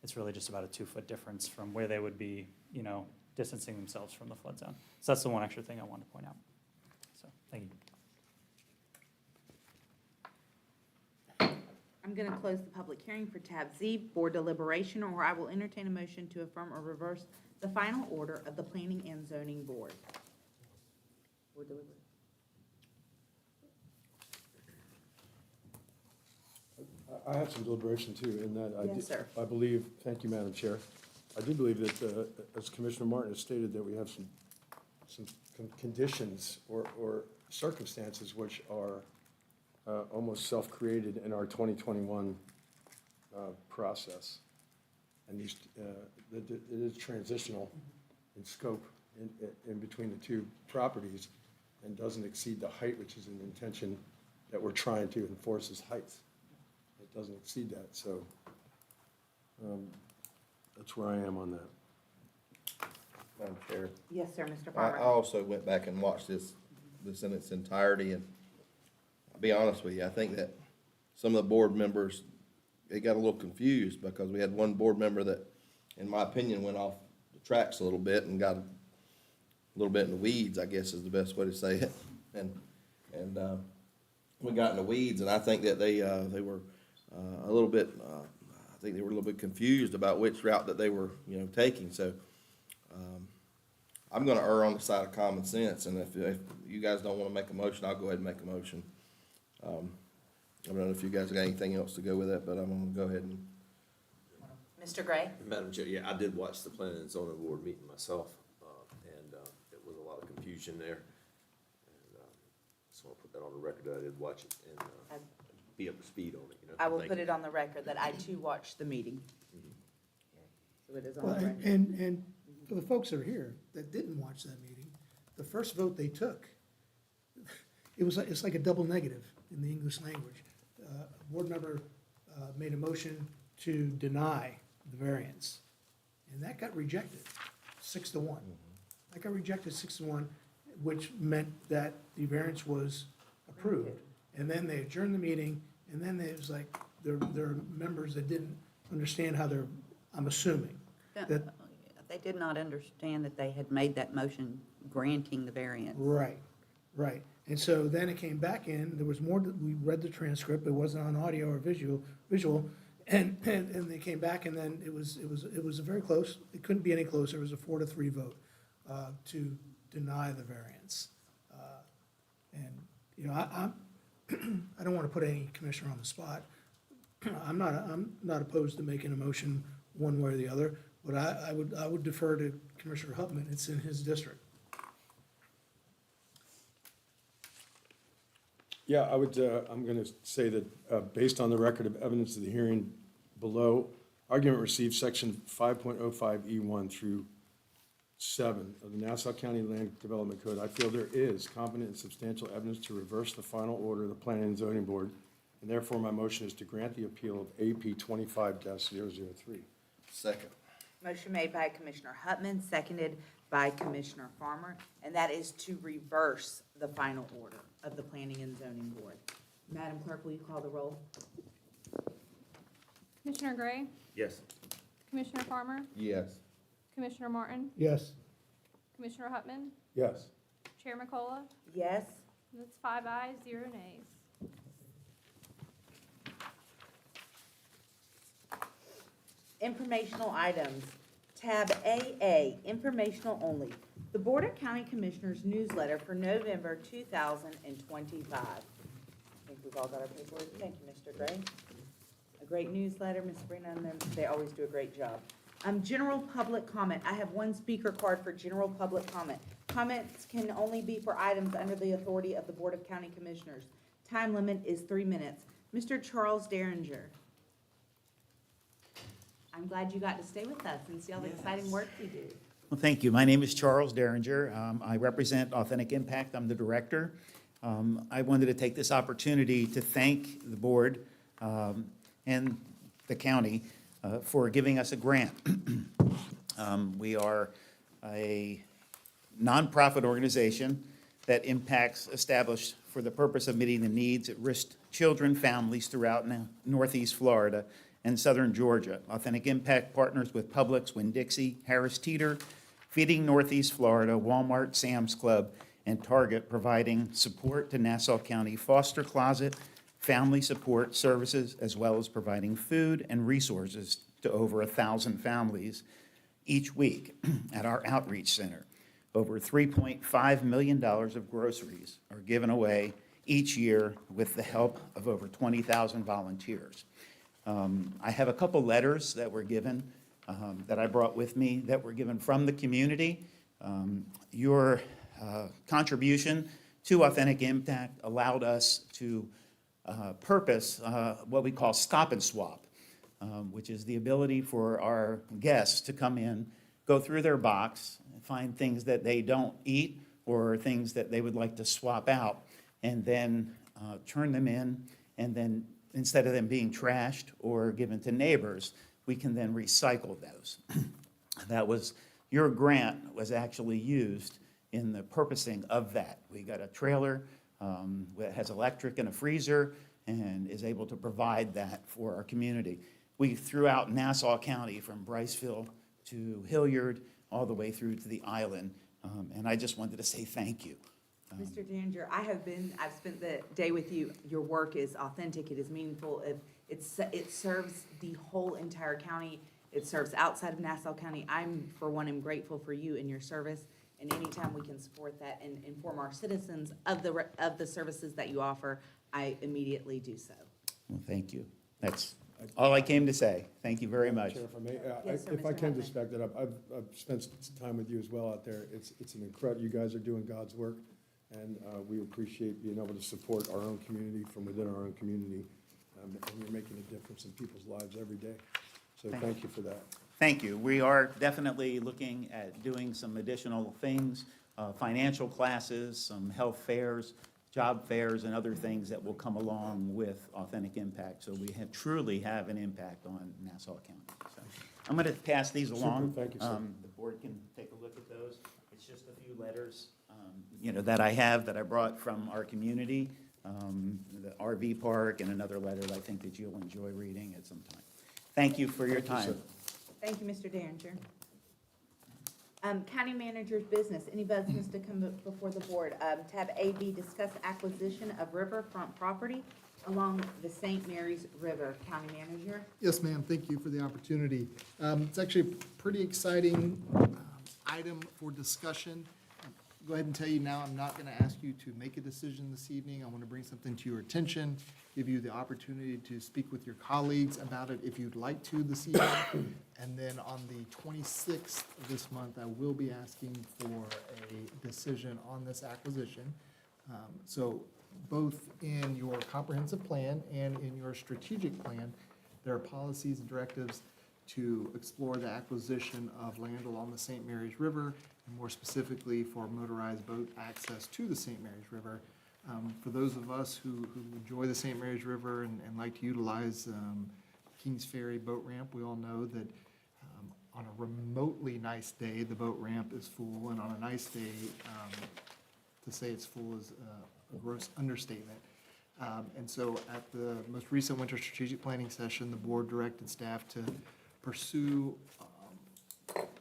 It's really just about a 2-foot difference from where they would be, distancing themselves from the flood zone. So that's the one extra thing I wanted to point out. So, thank you.
I'm going to close the public hearing for tab Z, board deliberation, or I will entertain a motion to affirm or reverse the final order of the Planning and Zoning Board. Board deliberation.
I have some deliberation too, in that
Yes, sir.
I believe, thank you, Madam Chair. I do believe that, as Commissioner Martin has stated, that we have some conditions or circumstances which are almost self-created in our 2021 process. And these, it is transitional in scope in between the two properties and doesn't exceed the height, which is an intention that we're trying to enforce as heights. It doesn't exceed that, so that's where I am on that.
Madam Chair.
Yes, sir, Mr.
I
Farmer.
also went back and watched this in its entirety, and I'll be honest with you, I think that some of the board members, they got a little confused because we had one board member that, in my opinion, went off the tracks a little bit and got a little bit in the weeds, I guess is the best way to say it. And we got in the weeds, and I think that they were a little bit, I think they were a little bit confused about which route that they were, taking. So I'm gonna err on the side of common sense, and if you guys don't wanna make a motion, I'll go ahead and make a motion. I don't know if you guys got anything else to go with that, but I'm gonna go ahead and.
Mr. Gray?
Madam Chair, yeah, I did watch the Planning and Zoning Board meeting myself, and it was a lot of confusion there. And just want to put that on the record that I did watch it and be up to speed on it,
I will
Thank
put
you.
it on the record that I too watched the meeting. So it is on
Well,
the record.
and for the folks that are here that didn't watch that meeting, the first vote they took, it's like a double negative in the English language. A board member made a motion to deny the variance, and that got rejected, 6-1. That got rejected 6-1, which meant that the variance was approved. And then they adjourned the meeting, and then it was like, there are members that didn't understand how I'm assuming, that,
They did not understand that they had made that motion granting the variance.
right. And so then it came back in, there was more, we read the transcript, it wasn't on audio or visual, and they came back, and then it was very close, it couldn't be any closer, it was a 4-3 vote to deny the variance. And, I don't want to put any commissioner on the spot. I'm not opposed to making a motion one way or the other, but I would defer to Commissioner Hupman, it's in his district.
Yeah, I'm going to say that based on the record of evidence of the hearing below, argument received section 5.05E1 through 7 of the Nassau County Land Development Code, I feel there is competent and substantial evidence to reverse the final order of the Planning and Zoning Board, and therefore my motion is to grant the appeal of AP 25-003.
Second.
Motion made by Commissioner Hupman, seconded by Commissioner Farmer, and that is to reverse the final order of the Planning and Zoning Board. Madam Clerk, will you call the roll?
Commissioner Gray?
Yes.
Commissioner Farmer?
Yes.
Commissioner Martin?
Yes.
Commissioner Hupman?
Yes.
Chair McCullough?
Yes.
That's 5 ayes, 0 nays.
Informational items. Tab AA, informational only. The Board of County Commissioners newsletter for November 2025. I think we've all got our paperwork. Thank you, Mr. Gray. a great newsletter, Ms. Sabrina and them, they always do a great job. General public comment. I have one speaker card for general public comment. Comments can only be for items under the authority of the Board of County Commissioners. Time limit is 3 minutes. Mr. Charles Derringer. I'm glad you got to stay with us and see all the exciting work you do.
Well, thank you. My name is Charles Derringer. I represent Authentic Impact. I'm the director. I wanted to take this opportunity to thank the board and the county for giving us a grant. We are a nonprofit organization that impacts established for the purpose of meeting the needs at risk children, families throughout Northeast Florida and Southern Georgia. Authentic Impact partners with Publix, Winn-Dixie, Harris Teeter, Feeding Northeast Florida, Walmart, Sam's Club, and Target, providing support to Nassau County Foster Closet, family support services, as well as providing food and resources to over 1,000 families each week at our outreach center. Over $3.5 million of groceries are given away each year with the help of over 20,000 volunteers. I have a couple letters that were given, that I brought with me, that were given from the community. Your contribution to Authentic Impact allowed us to purpose what we call Stop and Swap, which is the ability for our guests to come in, go through their box, find things that they don't eat or things that they would like to swap out, and then turn them in, and then instead of them being trashed or given to neighbors, we can then recycle those. That was, your grant was actually used in the purposing of that. We got a trailer that has electric and a freezer and is able to provide that for our community. We threw out Nassau County from Briceville to Hilliard, all the way through to the island, and I just wanted to say thank you.
Mr. Danger, I've spent the day with you. Your work is authentic, it is meaningful, it serves the whole entire county, it serves outside of Nassau County. For one, am grateful for you and your service, and anytime we can support that and inform our citizens of the services that you offer, I immediately do so.
Well, thank you. That's all I came to say. Thank you very much.
Chair, if I may,
Yes, sir,
if I
Mr.
can
Huntley.
just back that up, I've spent some time with you as well out there. It's an incredible, you guys are doing God's work, and we appreciate being able to support our own community from within our own community, and you're making a difference in people's lives every day. So thank you for that.
Thank you. We are definitely looking at doing some additional things, financial classes, some health fairs, job fairs, and other things that will come along with Authentic Impact, so we truly have an impact on Nassau County. So I'm going to pass these along.
Thank you, sir.
The board can take a look at those. It's just a few letters, that I have, that I brought from our community, the RV park, and another letter that I think that you'll enjoy reading at some time. Thank you for your time.
Thank you, Mr. Derringer. County manager's business, any business to come before the board? Tab AB, discuss acquisition of riverfront property along the St. Mary's River. County manager?
Yes, ma'am, thank you for the opportunity. It's actually a pretty exciting item for discussion. Go ahead and tell you now, I'm not going to ask you to make a decision this evening. I want to bring something to your attention, give you the opportunity to speak with your colleagues about it if you'd like to this evening. And then on the 26th of this month, I will be asking for a decision on this acquisition. So both in your comprehensive plan and in your strategic plan, there are policies and directives to explore the acquisition of land along the St. Mary's River, and more specifically for motorized boat access to the St. Mary's River. For those of us who enjoy the St. Mary's River and like to utilize Kings Ferry boat ramp, we all know that on a remotely nice day, the boat ramp is full, and on a nice day, to say it's full is a gross understatement. And so at the most recent winter strategic planning session, the board directed staff to pursue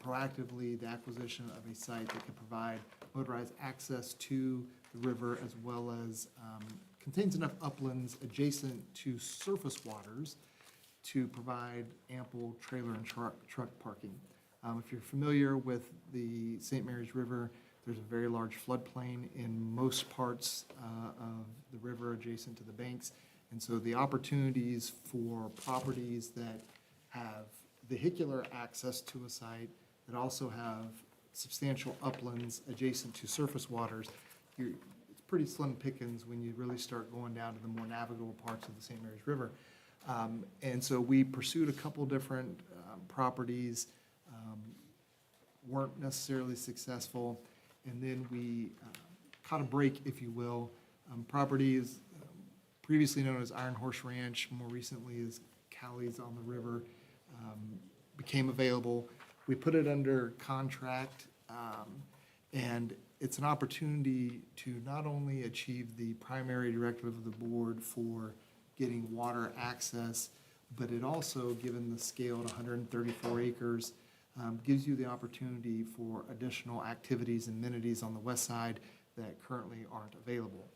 proactively the acquisition of a site that could provide motorized access to the river, as well as contains enough uplands adjacent to surface waters to provide ample trailer and truck parking. If you're familiar with the St. Mary's River, there's a very large floodplain in most parts of the river adjacent to the banks, And so the opportunities for properties that have vehicular access to a site, that also have substantial uplands adjacent to surface waters, it's pretty slim pickings when you really start going down to the more navigable parts of the St. Mary's River. And so we pursued a couple different properties, weren't necessarily successful, and then we caught a break, if you will. Properties previously known as Iron Horse Ranch, more recently as Cowley's on the River, became available. We put it under contract, and it's an opportunity to not only achieve the primary directive of the board for getting water access, but it also, given the scale at 134 acres, gives you the opportunity for additional activities and amenities on the west side that currently aren't available.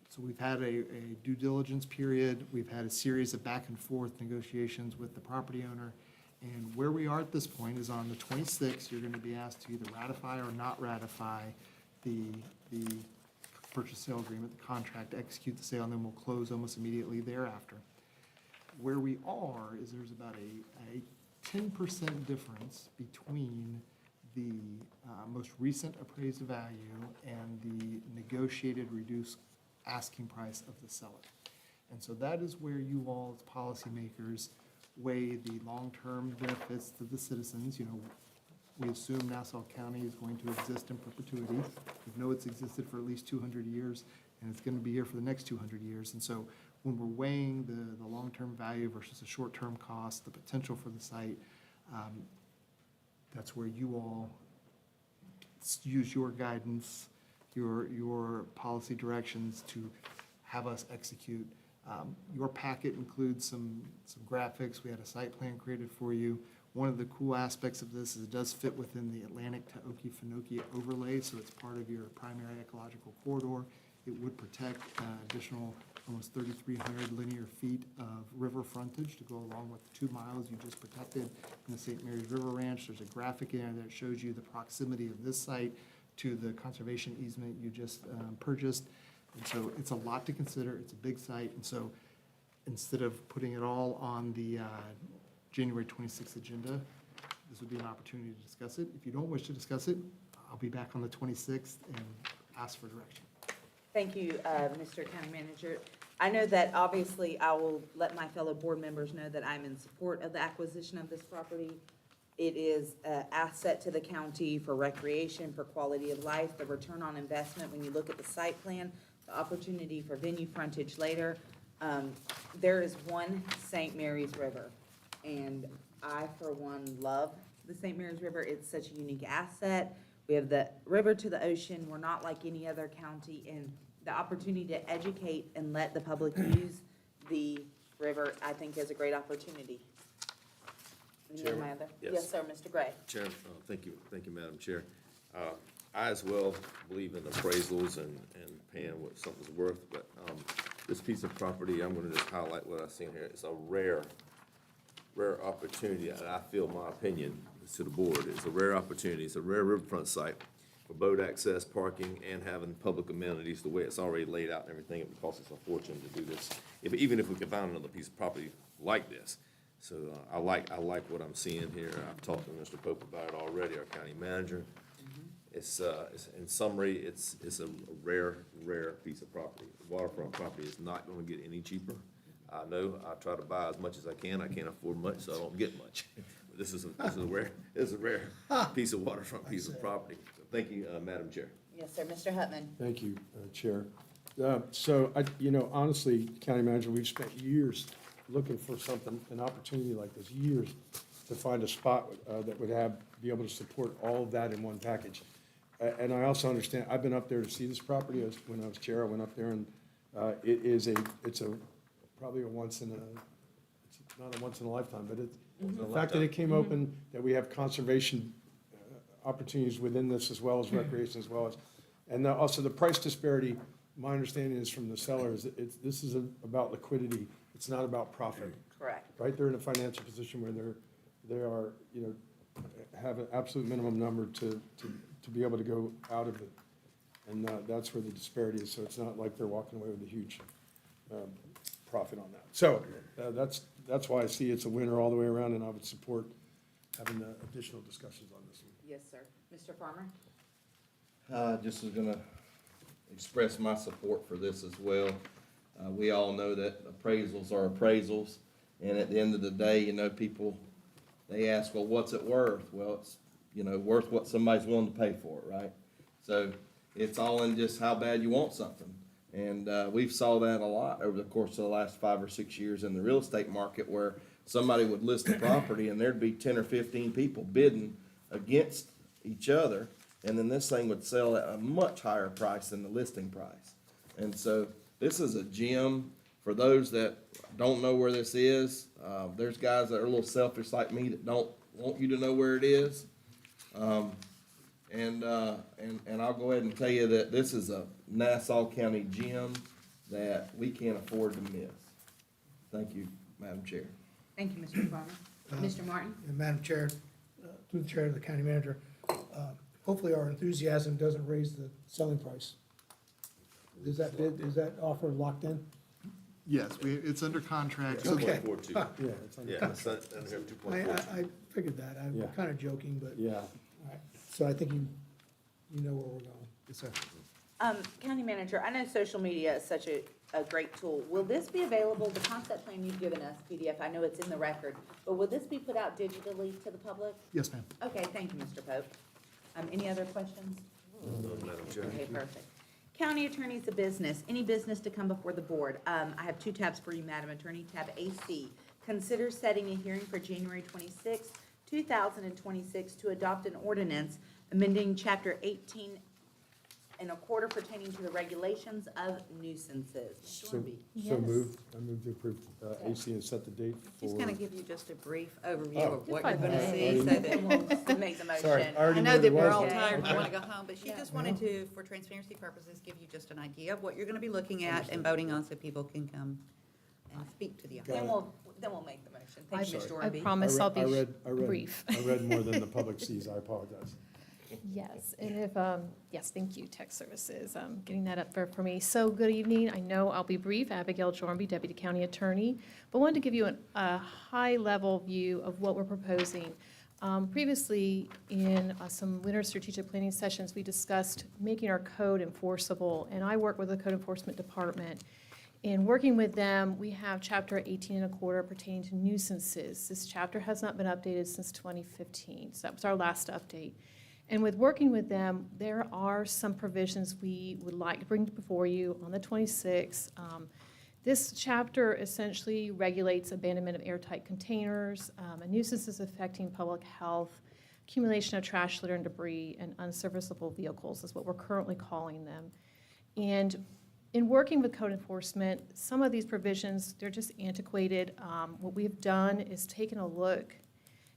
So we've had a due diligence period, we've had a series of back and forth negotiations with the property owner, and where we are at this point is on the 26th, you're going to be asked to either ratify or not ratify the purchase sale agreement, the contract, execute the sale, and then we'll close almost immediately thereafter. Where we are is there's about a 10% difference between the most recent appraised value and the negotiated reduced asking price of the seller. And so that is where you all as policymakers weigh the long-term benefits to the citizens. You know, we assume Nassau County is going to exist in perpetuity. We know it's existed for at least 200 years, and it's going to be here for the next 200 years. And so when we're weighing the long-term value versus the short-term cost, the potential for the site, that's where you all use your guidance, your policy directions to have us execute. Your packet includes some graphics. We had a site plan created for you. One of the cool aspects of this is it does fit within the Atlantic to Okefenokee overlay, so it's part of your primary ecological corridor. It would protect additional almost 3,300 linear feet of river frontage to go along with the 2 miles you just protected in the St. Mary's River Ranch. There's a graphic in there that shows you the proximity of this site to the conservation easement you just purchased. And so it's a lot to consider. It's a big site. And so instead of putting it all on the January 26th agenda, this would be an opportunity to discuss it. If you don't wish to discuss it, I'll be back on the 26th and ask for direction.
Thank you, Mr. County Manager. I know that obviously I will let my fellow board members know that I'm in support of the acquisition of this property. It is an asset to the county for recreation, for quality of life, the return on investment. When you look at the site plan, the opportunity for venue frontage later, there is one St. Mary's River. And I, for one, love the St. Mary's River. It's such a unique asset. We have the river to the ocean. We're not like any other county. And the opportunity to educate and let the public use the river, I think, is a great opportunity. Any of my other?
Yes.
Yes, sir, Mr. Gray.
Chair, thank you, Madam Chair. I as well believe in appraisals and paying what something's worth, but this piece of property, I'm gonna just highlight what I've seen here. It's a rare opportunity, and I feel my opinion to the board. It's a rare opportunity. It's a rare riverfront site for boat access, parking, and having public amenities the way it's already laid out and everything. It would cost us a fortune to do this, even if we could find another piece of property like this. So I like what I'm seeing here. I've talked to Mr. Pope about it already, our county manager. It's in summary, it's a rare piece of property. Waterfront property is not gonna get any cheaper. I know, I try to buy as much as I can. I can't afford much, so I don't get much. But this is a rare piece of waterfront piece of property. So thank you, Madam Chair.
Yes, sir, Mr. Hutman.
Thank you, Chair. So, honestly, County Manager, we've spent years looking for something, an opportunity like this, years to find a spot that would be able to support all of that in one package. And I also understand, I've been up there to see this property. When I was chair, I went up there, and it's probably it's not a once in a lifetime, but the fact that it came open, that we have conservation opportunities within this as well as recreation as well as, and also the price disparity, my understanding is from the sellers, this is about liquidity. It's not about profit.
Correct.
Right? They're in a financial position where they are, have an absolute minimum number to be able to go out of it. And that's where the disparity is. So it's not like they're walking away with a huge profit on that. So that's why I see it's a winner all the way around, and I would support having additional discussions on this one.
Yes, sir. Mr. Farmer?
Just was gonna express my support for this as well. We all know that appraisals are appraisals, and at the end of the day, you know, people, they ask, well, what's it worth? Well, it's, you know, worth what somebody's willing to pay for it, right? So it's all in just how bad you want something. And we've saw that a lot over the course of the last 5 or 6 years in the real estate market, where somebody would list a property and there'd be 10 or 15 people bidding against each other, and then this thing would sell at a much higher price than the listing price. And so this is a gem for those that don't know where this is. There's guys that are a little selfish like me that don't want you to know where it is. And I'll go ahead and tell you that this is a Nassau County gem that we can't afford to miss. Thank you, Madam Chair.
Thank you, Mr. Farmer. Mr. Martin?
And Madam Chair, through the chair of the county manager, hopefully our enthusiasm doesn't raise the selling price. Is that offer locked in?
Yes, it's under contract. so-
Okay.
2.42.
Yeah, it's on the
Yeah, it's under 2.42.
I figured that. I'm
Yeah.
kind of joking, but,
Yeah.
all right. So I think you know where we're going.
Yes, sir.
County Manager, I know social media is such a great tool. Will this be available, the concept plan you've given us, PDF, I know it's in the record, but will this be put out digitally to the public?
Yes, ma'am.
Okay, thank you, Mr. Pope. Any other questions?
No, Madam Chair.
Okay, perfect. County Attorney's a business. Any business to come before the board? I have 2 tabs for you, Madam Attorney. Tab AC, consider setting a hearing for January 26, 2026 to adopt an ordinance amending Chapter 18 and a quarter pertaining to the regulations of nuisances. Ms.
So
Dorby.
moved. I move to approve AC and set the date for.
Just kind of give you just a brief
Oh.
overview of what you're
Just
going to
five
see,
minutes.
so that
And we'll make the motion.
Sorry, I already
I
knew
know
what
that
it
we're
was.
all
Okay.
tired, we
Okay.
want to go home, but she just wanted to, for transparency purposes, give you just an idea of what you're going to be looking at and voting on, so people can come and speak to the.
Then we'll make the motion. Thank you, Ms.
I
Dorby.
promise I'll be
I read
brief.
I read more than the public sees. I apologize.
Yes, and if, yes, thank you, Tech Services, getting that up there for me. So, good evening. I know I'll be brief. Abigail Jornby, Deputy County Attorney, but wanted to give you a high-level view of what we're proposing. Previously, in some winter strategic planning sessions, we discussed making our code enforceable, and I work with the Code Enforcement Department. In working with them, we have Chapter 18 and a quarter pertaining to nuisances. This chapter has not been updated since 2015, so that was our last update. And with working with them, there are some provisions we would like to bring before you on the 26th. This chapter essentially regulates abandonment of airtight containers, nuisances affecting public health, accumulation of trash, litter, and debris, and unserviceable vehicles is what we're currently calling them. And in working with code enforcement, some of these provisions, they're just antiquated. What we've done is taken a look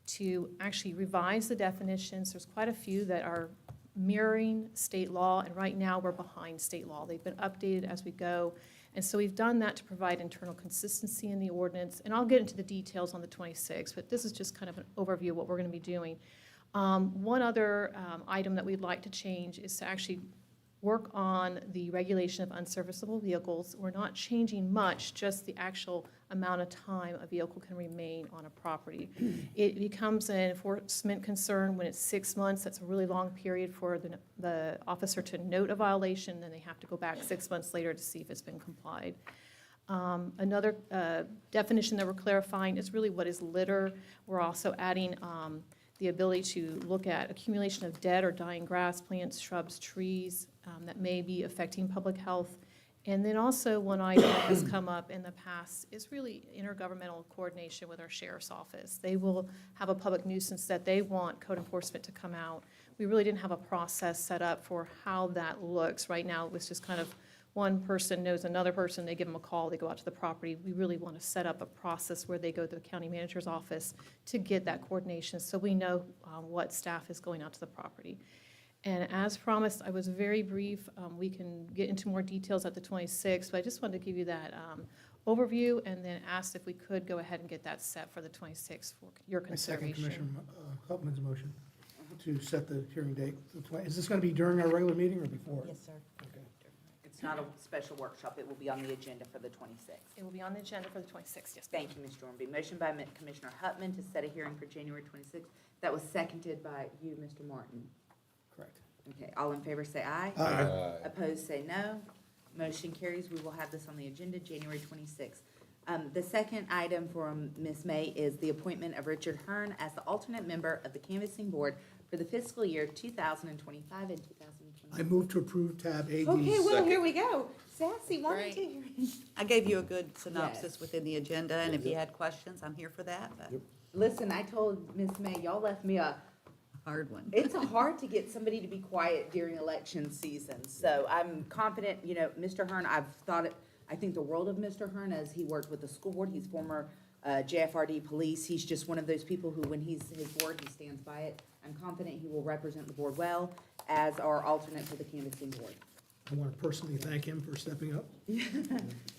to actually revise the definitions. There's quite a few that are mirroring state law, and right now we're behind state law. They've been updated as we go. And so we've done that to provide internal consistency in the ordinance. And I'll get into the details on the 26th, but this is just kind of an overview of what we're going to be doing. One other item that we'd like to change is to actually work on the regulation of unserviceable vehicles. We're not changing much, just the actual amount of time a vehicle can remain on a property. It becomes an enforcement concern when it's 6 months. That's a really long period for the officer to note a violation, then they have to go back 6 months later to see if it's been complied. Another definition that we're clarifying is really what is litter. We're also adding the ability to look at accumulation of dead or dying grass, plants, shrubs, trees that may be affecting public health. And then also one item that has come up in the past is really intergovernmental coordination with our sheriff's office. They will have a public nuisance that they want code enforcement to come out. We really didn't have a process set up for how that looks. Right now, it was just kind of one person knows another person, they give them a call, they go out to the property. We really want to set up a process where they go to the county manager's office to get that coordination so we know what staff is going out to the property. And as promised, I was very brief. We can get into more details at the 26th, but I just wanted to give you that overview and then asked if we could go ahead and get that set for the 26th for your
I second
consideration.
Commissioner Helpman's motion to set the hearing date. Is this going to be during our regular meeting or before?
Yes, sir.
Okay.
It's not a special workshop. It will be on the agenda for the 26th.
It will be on the agenda for the 26th, yes.
Thank you, Ms. Dornby. Motion by Commissioner Hutman to set a hearing for January 26th. That was seconded by you, Mr. Martin.
Correct.
Okay, all in favor say aye.
Aye.
Opposed, say no. Motion carries. We will have this on the agenda January 26th. The second item for Ms. May is the appointment of Richard Hearn as the alternate member of the Canvassing Board for the fiscal year 2025 and 2026.
I move to approve tab AD.
Okay, well, here we go. Sassy volunteering.
I gave you a good synopsis
Yes.
within the agenda, and if you had questions, I'm here for that, but
Listen, I told Ms. May, y'all left me a,
hard one.
it's hard to get somebody to be quiet during election season. So I'm confident, you know, Mr. Hearn, I think the world of Mr. Hearn as he worked with the school board. He's former JFRD police. He's just one of those people who, when he's his word, he stands by it. I'm confident he will represent the board well as our alternate to the canvassing board.
I want to personally thank him for stepping up.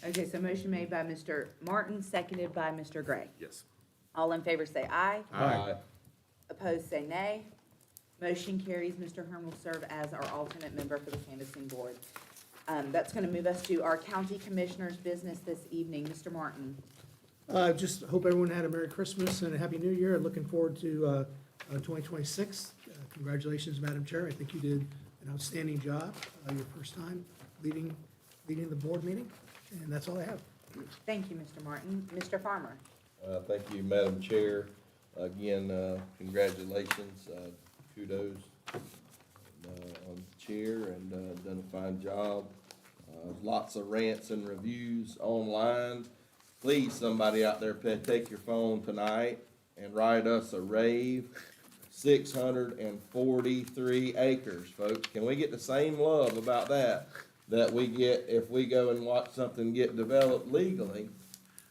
Okay, so motion made by Mr. Martin, seconded by Mr. Gray.
Yes.
All in favor say aye.
Aye.
Opposed, say nay. Motion carries. Mr. Hearn will serve as our alternate member for the canvassing board. That's going to move us to our county commissioner's business this evening. Mr. Martin.
Just hope everyone had a Merry Christmas and a Happy New Year. Looking forward to 2026. Congratulations, Madam Chair. I think you did an outstanding job, your first time leading the board meeting, and that's all I have.
Thank you, Mr. Martin. Mr. Farmer.
Thank you, Madam Chair. Again, congratulations, kudos on the chair, and done a fine job. Lots of rants and reviews online. Please, somebody out there, take your phone tonight and write us a rave. 643 acres, folks. Can we get the same love about that we get if we go and watch something get developed legally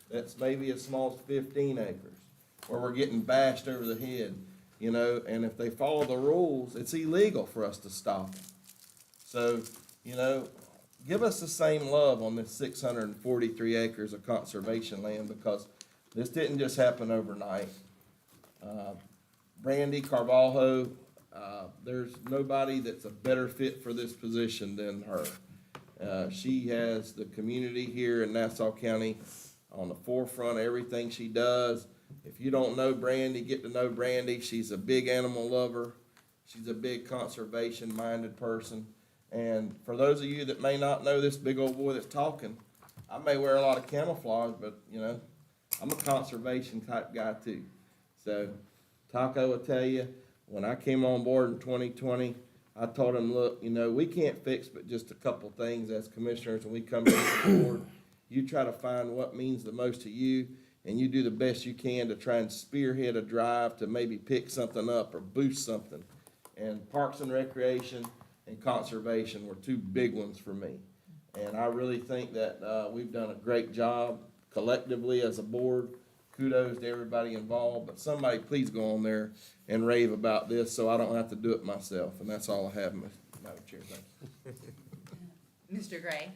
that's maybe as small as 15 acres, where we're getting bashed over the head, you know, and if they follow the rules, it's illegal for us to stop them. So, you know, give us the same love on this 643 acres of conservation land, because this didn't just happen overnight. Brandy Carvalho, there's nobody that's a better fit for this position than her. She has the community here in Nassau County on the forefront of everything she does. If you don't know Brandy, get to know Brandy. She's a big animal lover. She's a big conservation-minded person. And for those of you that may not know this big old boy that's talking, I may wear a lot of camouflage, but, you know, I'm a conservation type guy too. So Taco will tell you, when I came on board in 2020, I told him, look, you know, we can't fix but just a couple things as commissioners when we come to the board. You try to find what means the most to you, and you do the best you can to try and spearhead a drive to maybe pick something up or boost something. And Parks and Recreation and Conservation were two big ones for me. And I really think that we've done a great job collectively as a board. Kudos to everybody involved, but somebody please go on there and rave about this so I don't have to do it myself. And that's all I have, Madam Chair. Thank you.
Mr. Gray.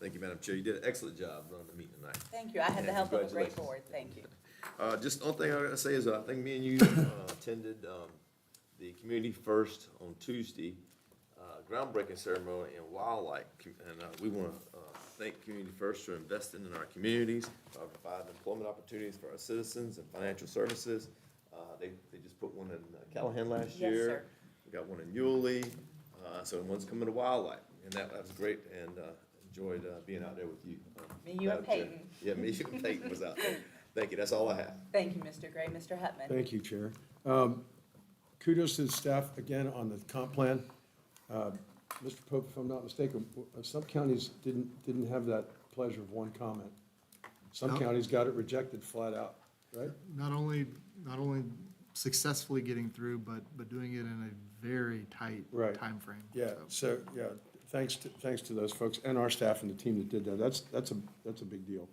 Thank you, Madam Chair. You did an excellent job running the meeting tonight.
Thank you. I had the
And
help of a great
congratulations.
board. Thank you.
Just the only thing I gotta say is, I think me and you attended the Community First on Tuesday, groundbreaking ceremony in Wildlife. And we wanna thank Community First for investing in our communities, providing employment opportunities for our citizens and financial services. They just put one in Callahan last
Yes,
year.
sir.
We got one in Yulee, so one's coming to Wildlife, and that was great, and enjoyed being out there with you.
Me, you, and
Madam Chair.
Peyton.
Yeah, me, you, and Peyton was out there. Thank you, that's all I have.
Thank you, Mr. Gray. Mr. Hutman.
Thank you, Chair. Kudos to the staff again on the comp plan. Mr. Pope, if I'm not mistaken, some counties didn't have that pleasure of one comment. Some
No.
counties got it rejected flat out, right?
Not only successfully getting through, but doing it in a very tight
Right.
timeframe.
Yeah, so, yeah, thanks to those folks and our staff and the team that did that. That's a big deal.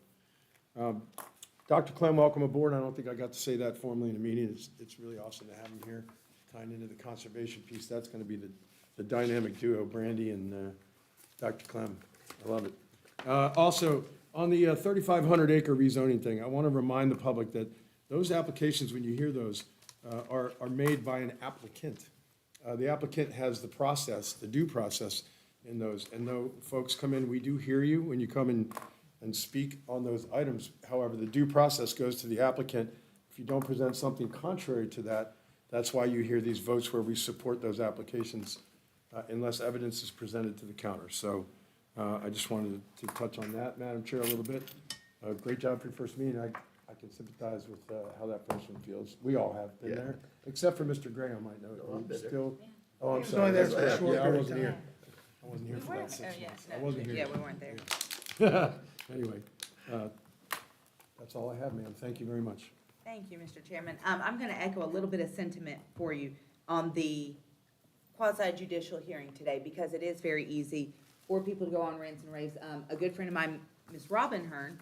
Dr. Clem, welcome aboard. I don't think I got to say that formally in a meeting. It's really awesome to have him here, tying into the conservation piece. That's gonna be the dynamic duo, Brandy and Dr. Clem. I love it. Also, on the 3,500 acre rezoning thing, I want to remind the public that those applications, when you hear those, are made by an applicant. The applicant has the process, the due process, in those. And though folks come in, we do hear you when you come in and speak on those items. However, the due process goes to the applicant. If you don't present something contrary to that, that's why you hear these votes where we support those applications unless evidence is presented to the counter. So I just wanted to touch on that, Madam Chair, a little bit. Great job for your first meeting. I can sympathize with how that first one feels. We all have been there, except for Mr. Graham, I know. He's still, oh, I'm
He was
sorry.
only there for a
That's-
short
yeah, I
period of
wasn't here.
time.
I wasn't here for that 6 months. I wasn't here.
Yeah, we weren't there.
Anyway, that's all I have, ma'am. Thank you very much.
Thank you, Mr. Chairman. I'm going to echo a little bit of sentiment for you on the quasi judicial hearing today, because it is very easy for people to go on rants and raves. A good friend of mine, Ms. Robin Hearn,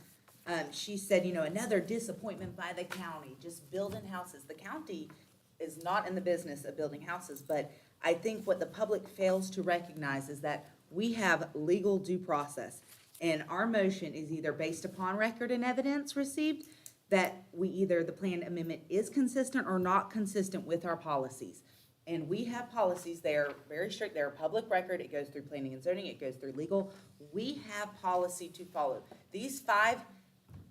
she said, you know, another disappointment by the county, just building houses. The county is not in the business of building houses, but I think what the public fails to recognize is that we have legal due process. And our motion is either based upon record and evidence received, that the plan amendment is consistent or not consistent with our policies. And we have policies, they're very strict, they're a public record, it goes through planning and zoning, it goes through legal. We have policy to follow. These 5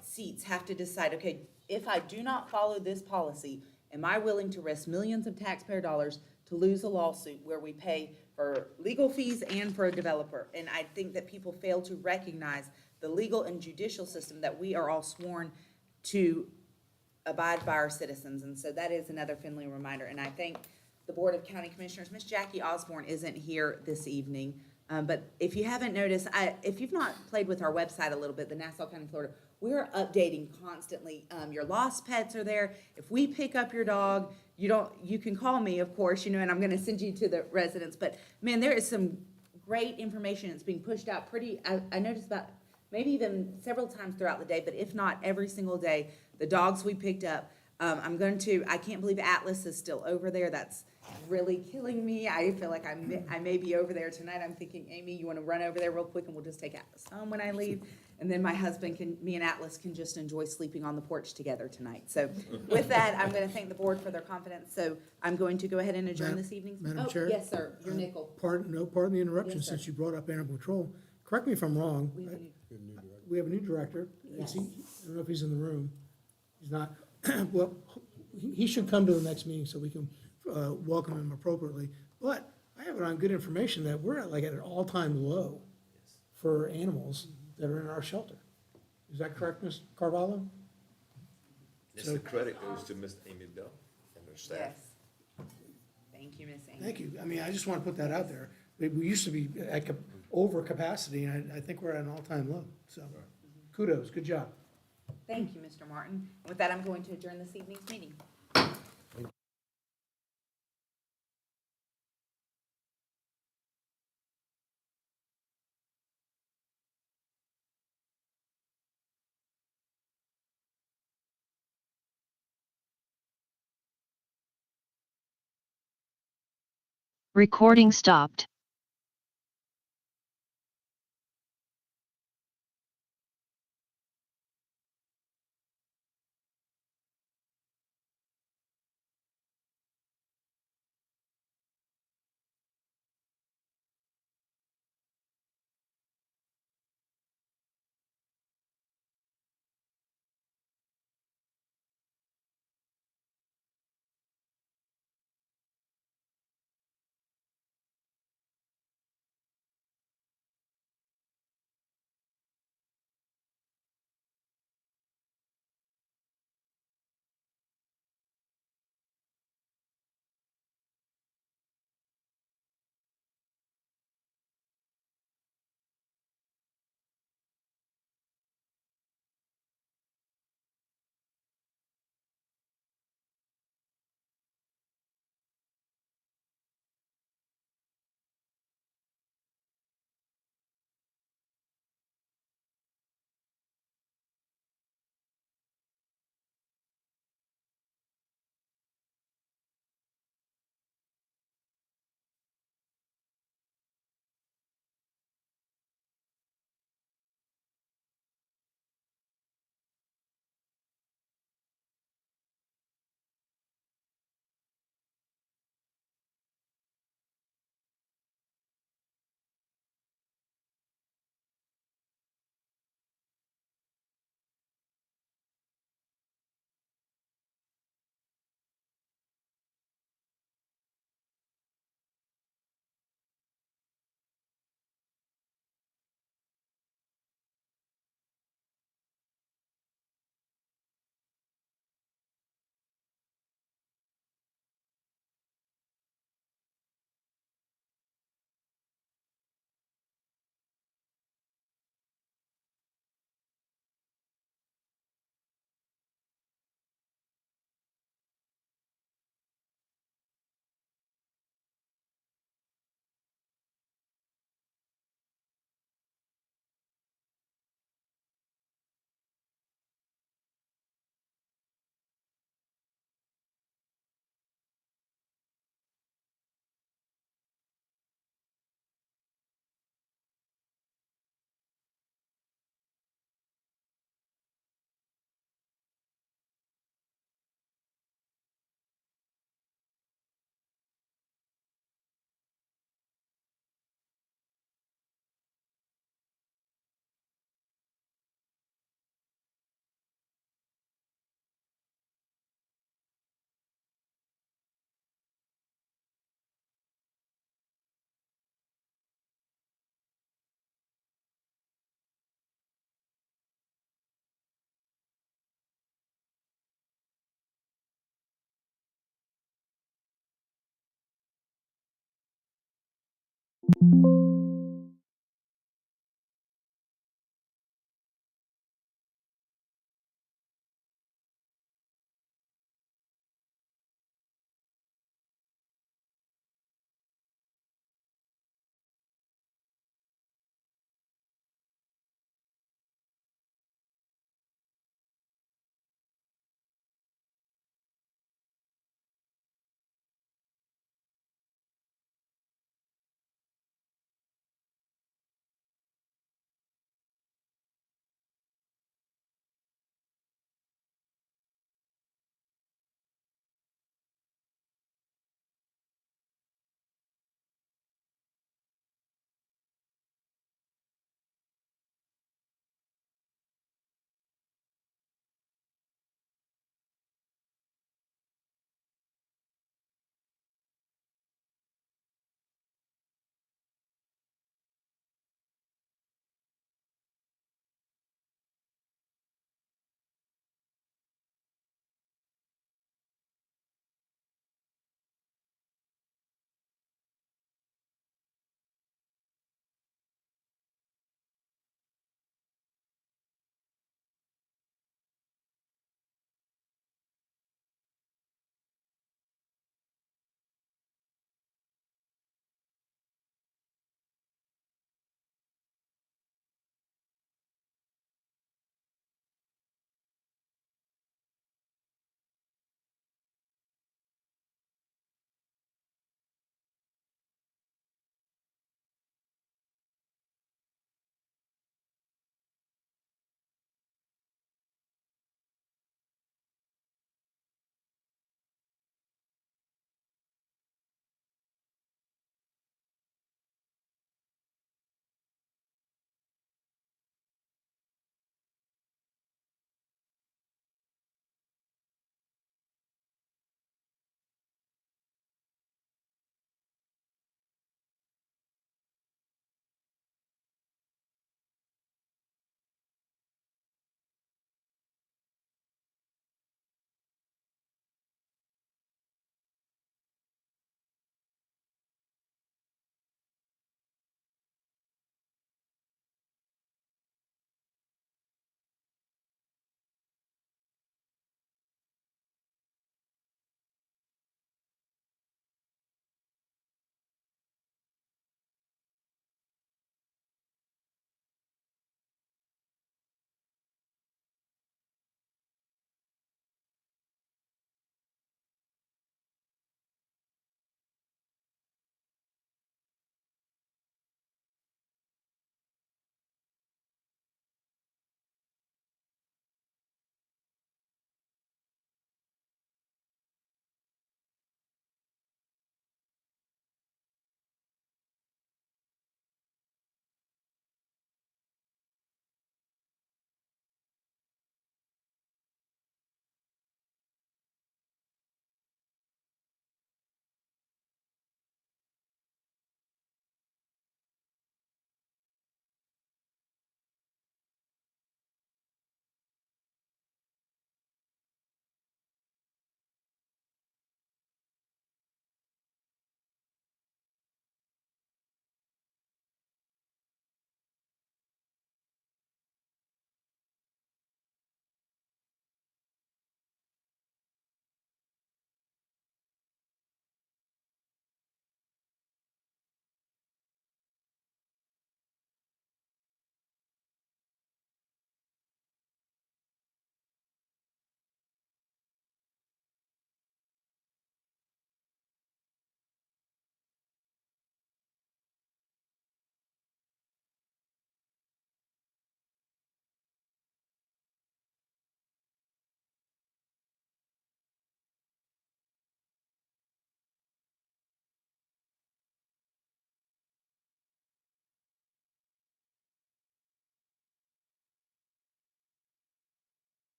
seats have to decide, okay, if I do not follow this policy, am I willing to risk millions of taxpayer dollars to lose a lawsuit where we pay for legal fees and for a developer? And I think that people fail to recognize the legal and judicial system that we are all sworn to abide by our citizens. And so that is another friendly reminder. And I thank the Board of County Commissioners. Miss Jackie Osborne isn't here this evening. But if you haven't noticed, if you've not played with our website a little bit, the Nassau County, Florida, we're updating constantly. Your lost pets are there. If we pick up your dog, you can call me, of course, and I'm gonna send you to the residents. But man, there is some great information that's being pushed out I noticed about maybe even several times throughout the day, but if not every single day, the dogs we picked up. I can't believe Atlas is still over there. That's really killing me. I feel like I may be over there tonight. I'm thinking, Amy, you want to run over there real quick and we'll just take Atlas home when I leave? And then my husband me and Atlas can just enjoy sleeping on the porch together tonight. So with that, I'm going to thank the board for their confidence. So I'm going to go ahead and adjourn this evening's.
Madam
Oh,
Chair?
yes, sir. Your nickel.
Pardon the interruption,
Yes, sir.
since you brought up animal control. Correct me if I'm wrong. We have a new director.
Yes.
I don't know if he's in the room. He's not. Well, he should come to the next meeting so we can welcome him appropriately. But I have it on good information that we're at an all-time low for animals that are in our shelter. Is that correct, Ms. Carvalho?
Yes, the credit goes to Miss Amy Bell and her staff.
Yes. Thank you, Miss Amy.
Thank you. I mean, I just want to put that out there. We used to be at over capacity, and I think we're at an all-time low. So kudos, good job.
Thank you, Mr. Martin. With that, I'm going to adjourn this evening's meeting.
Recording stopped.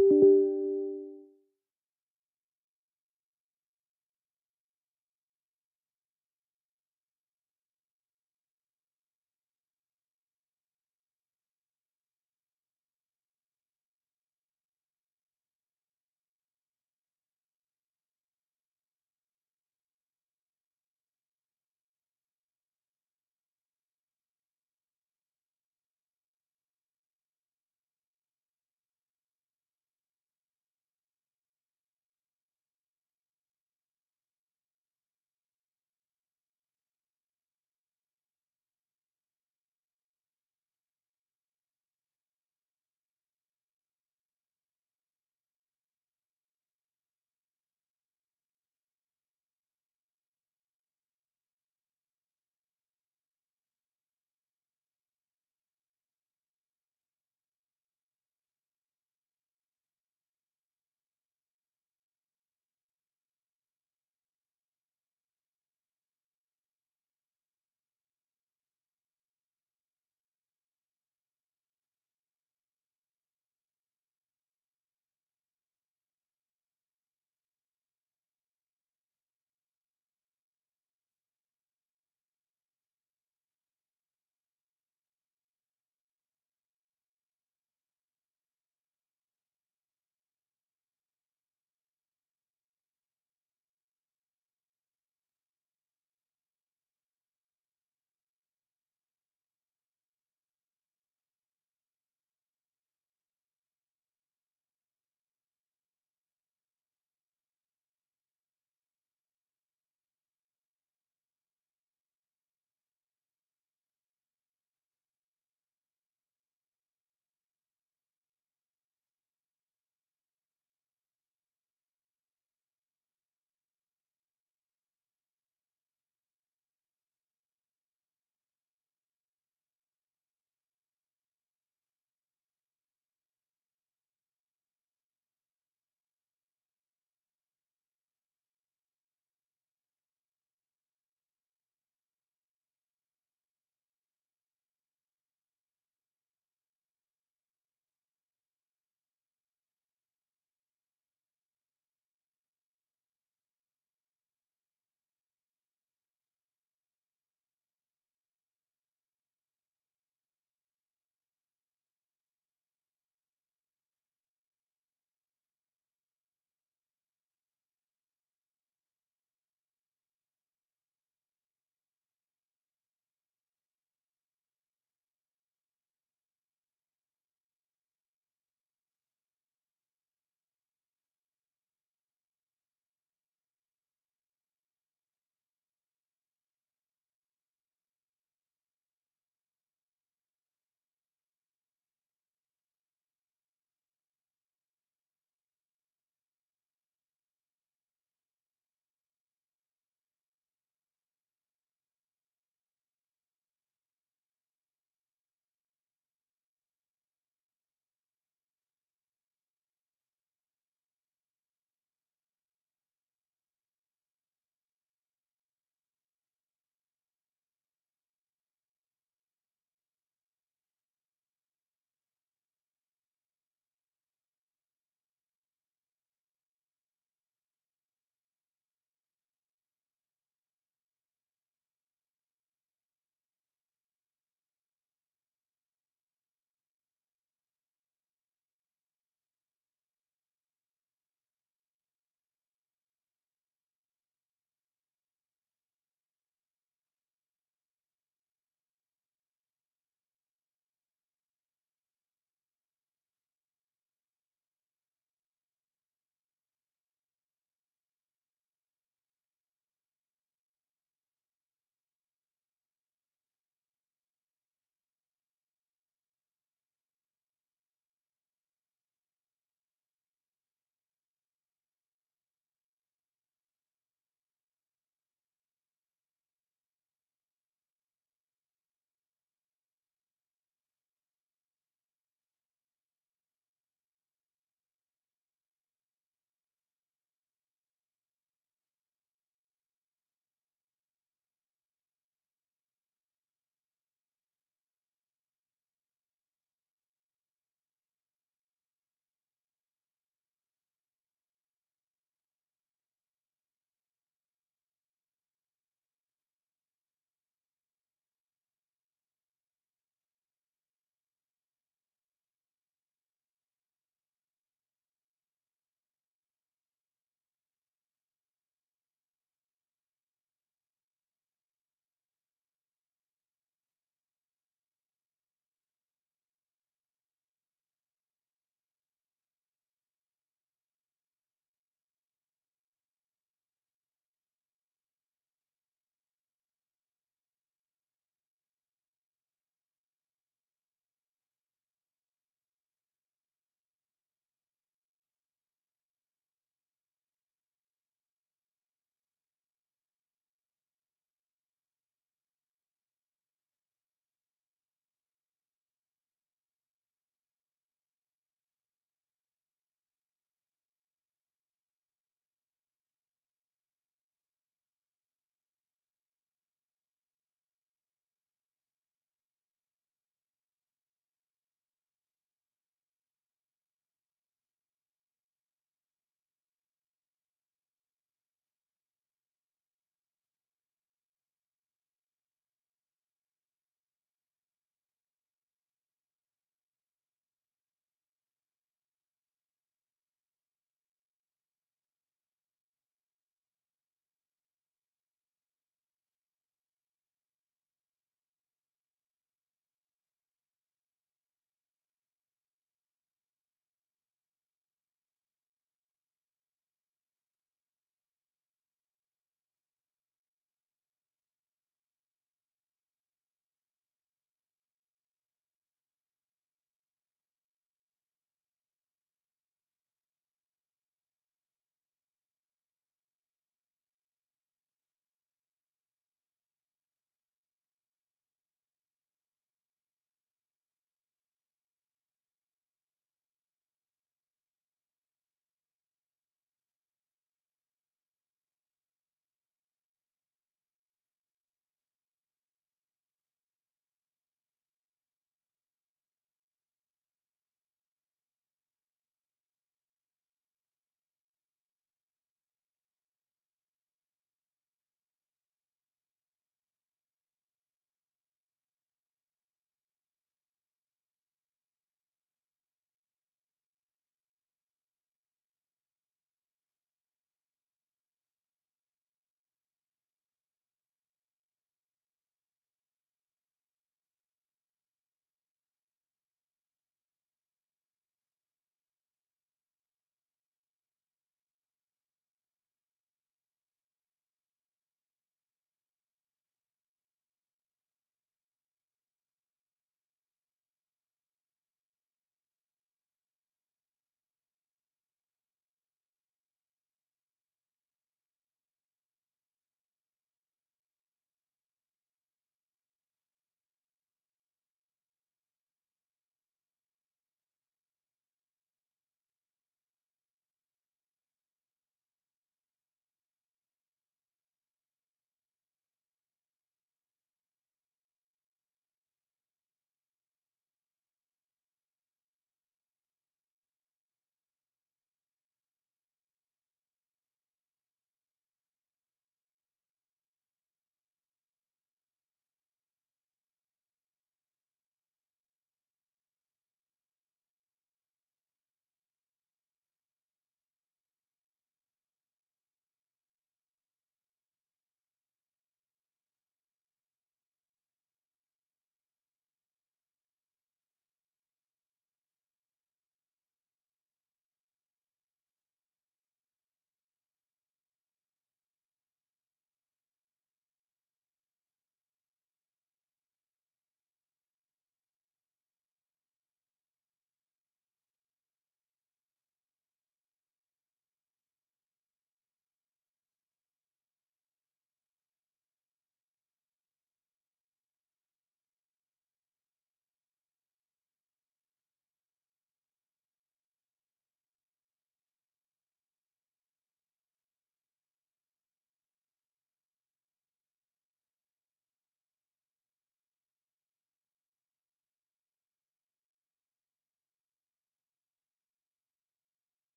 you.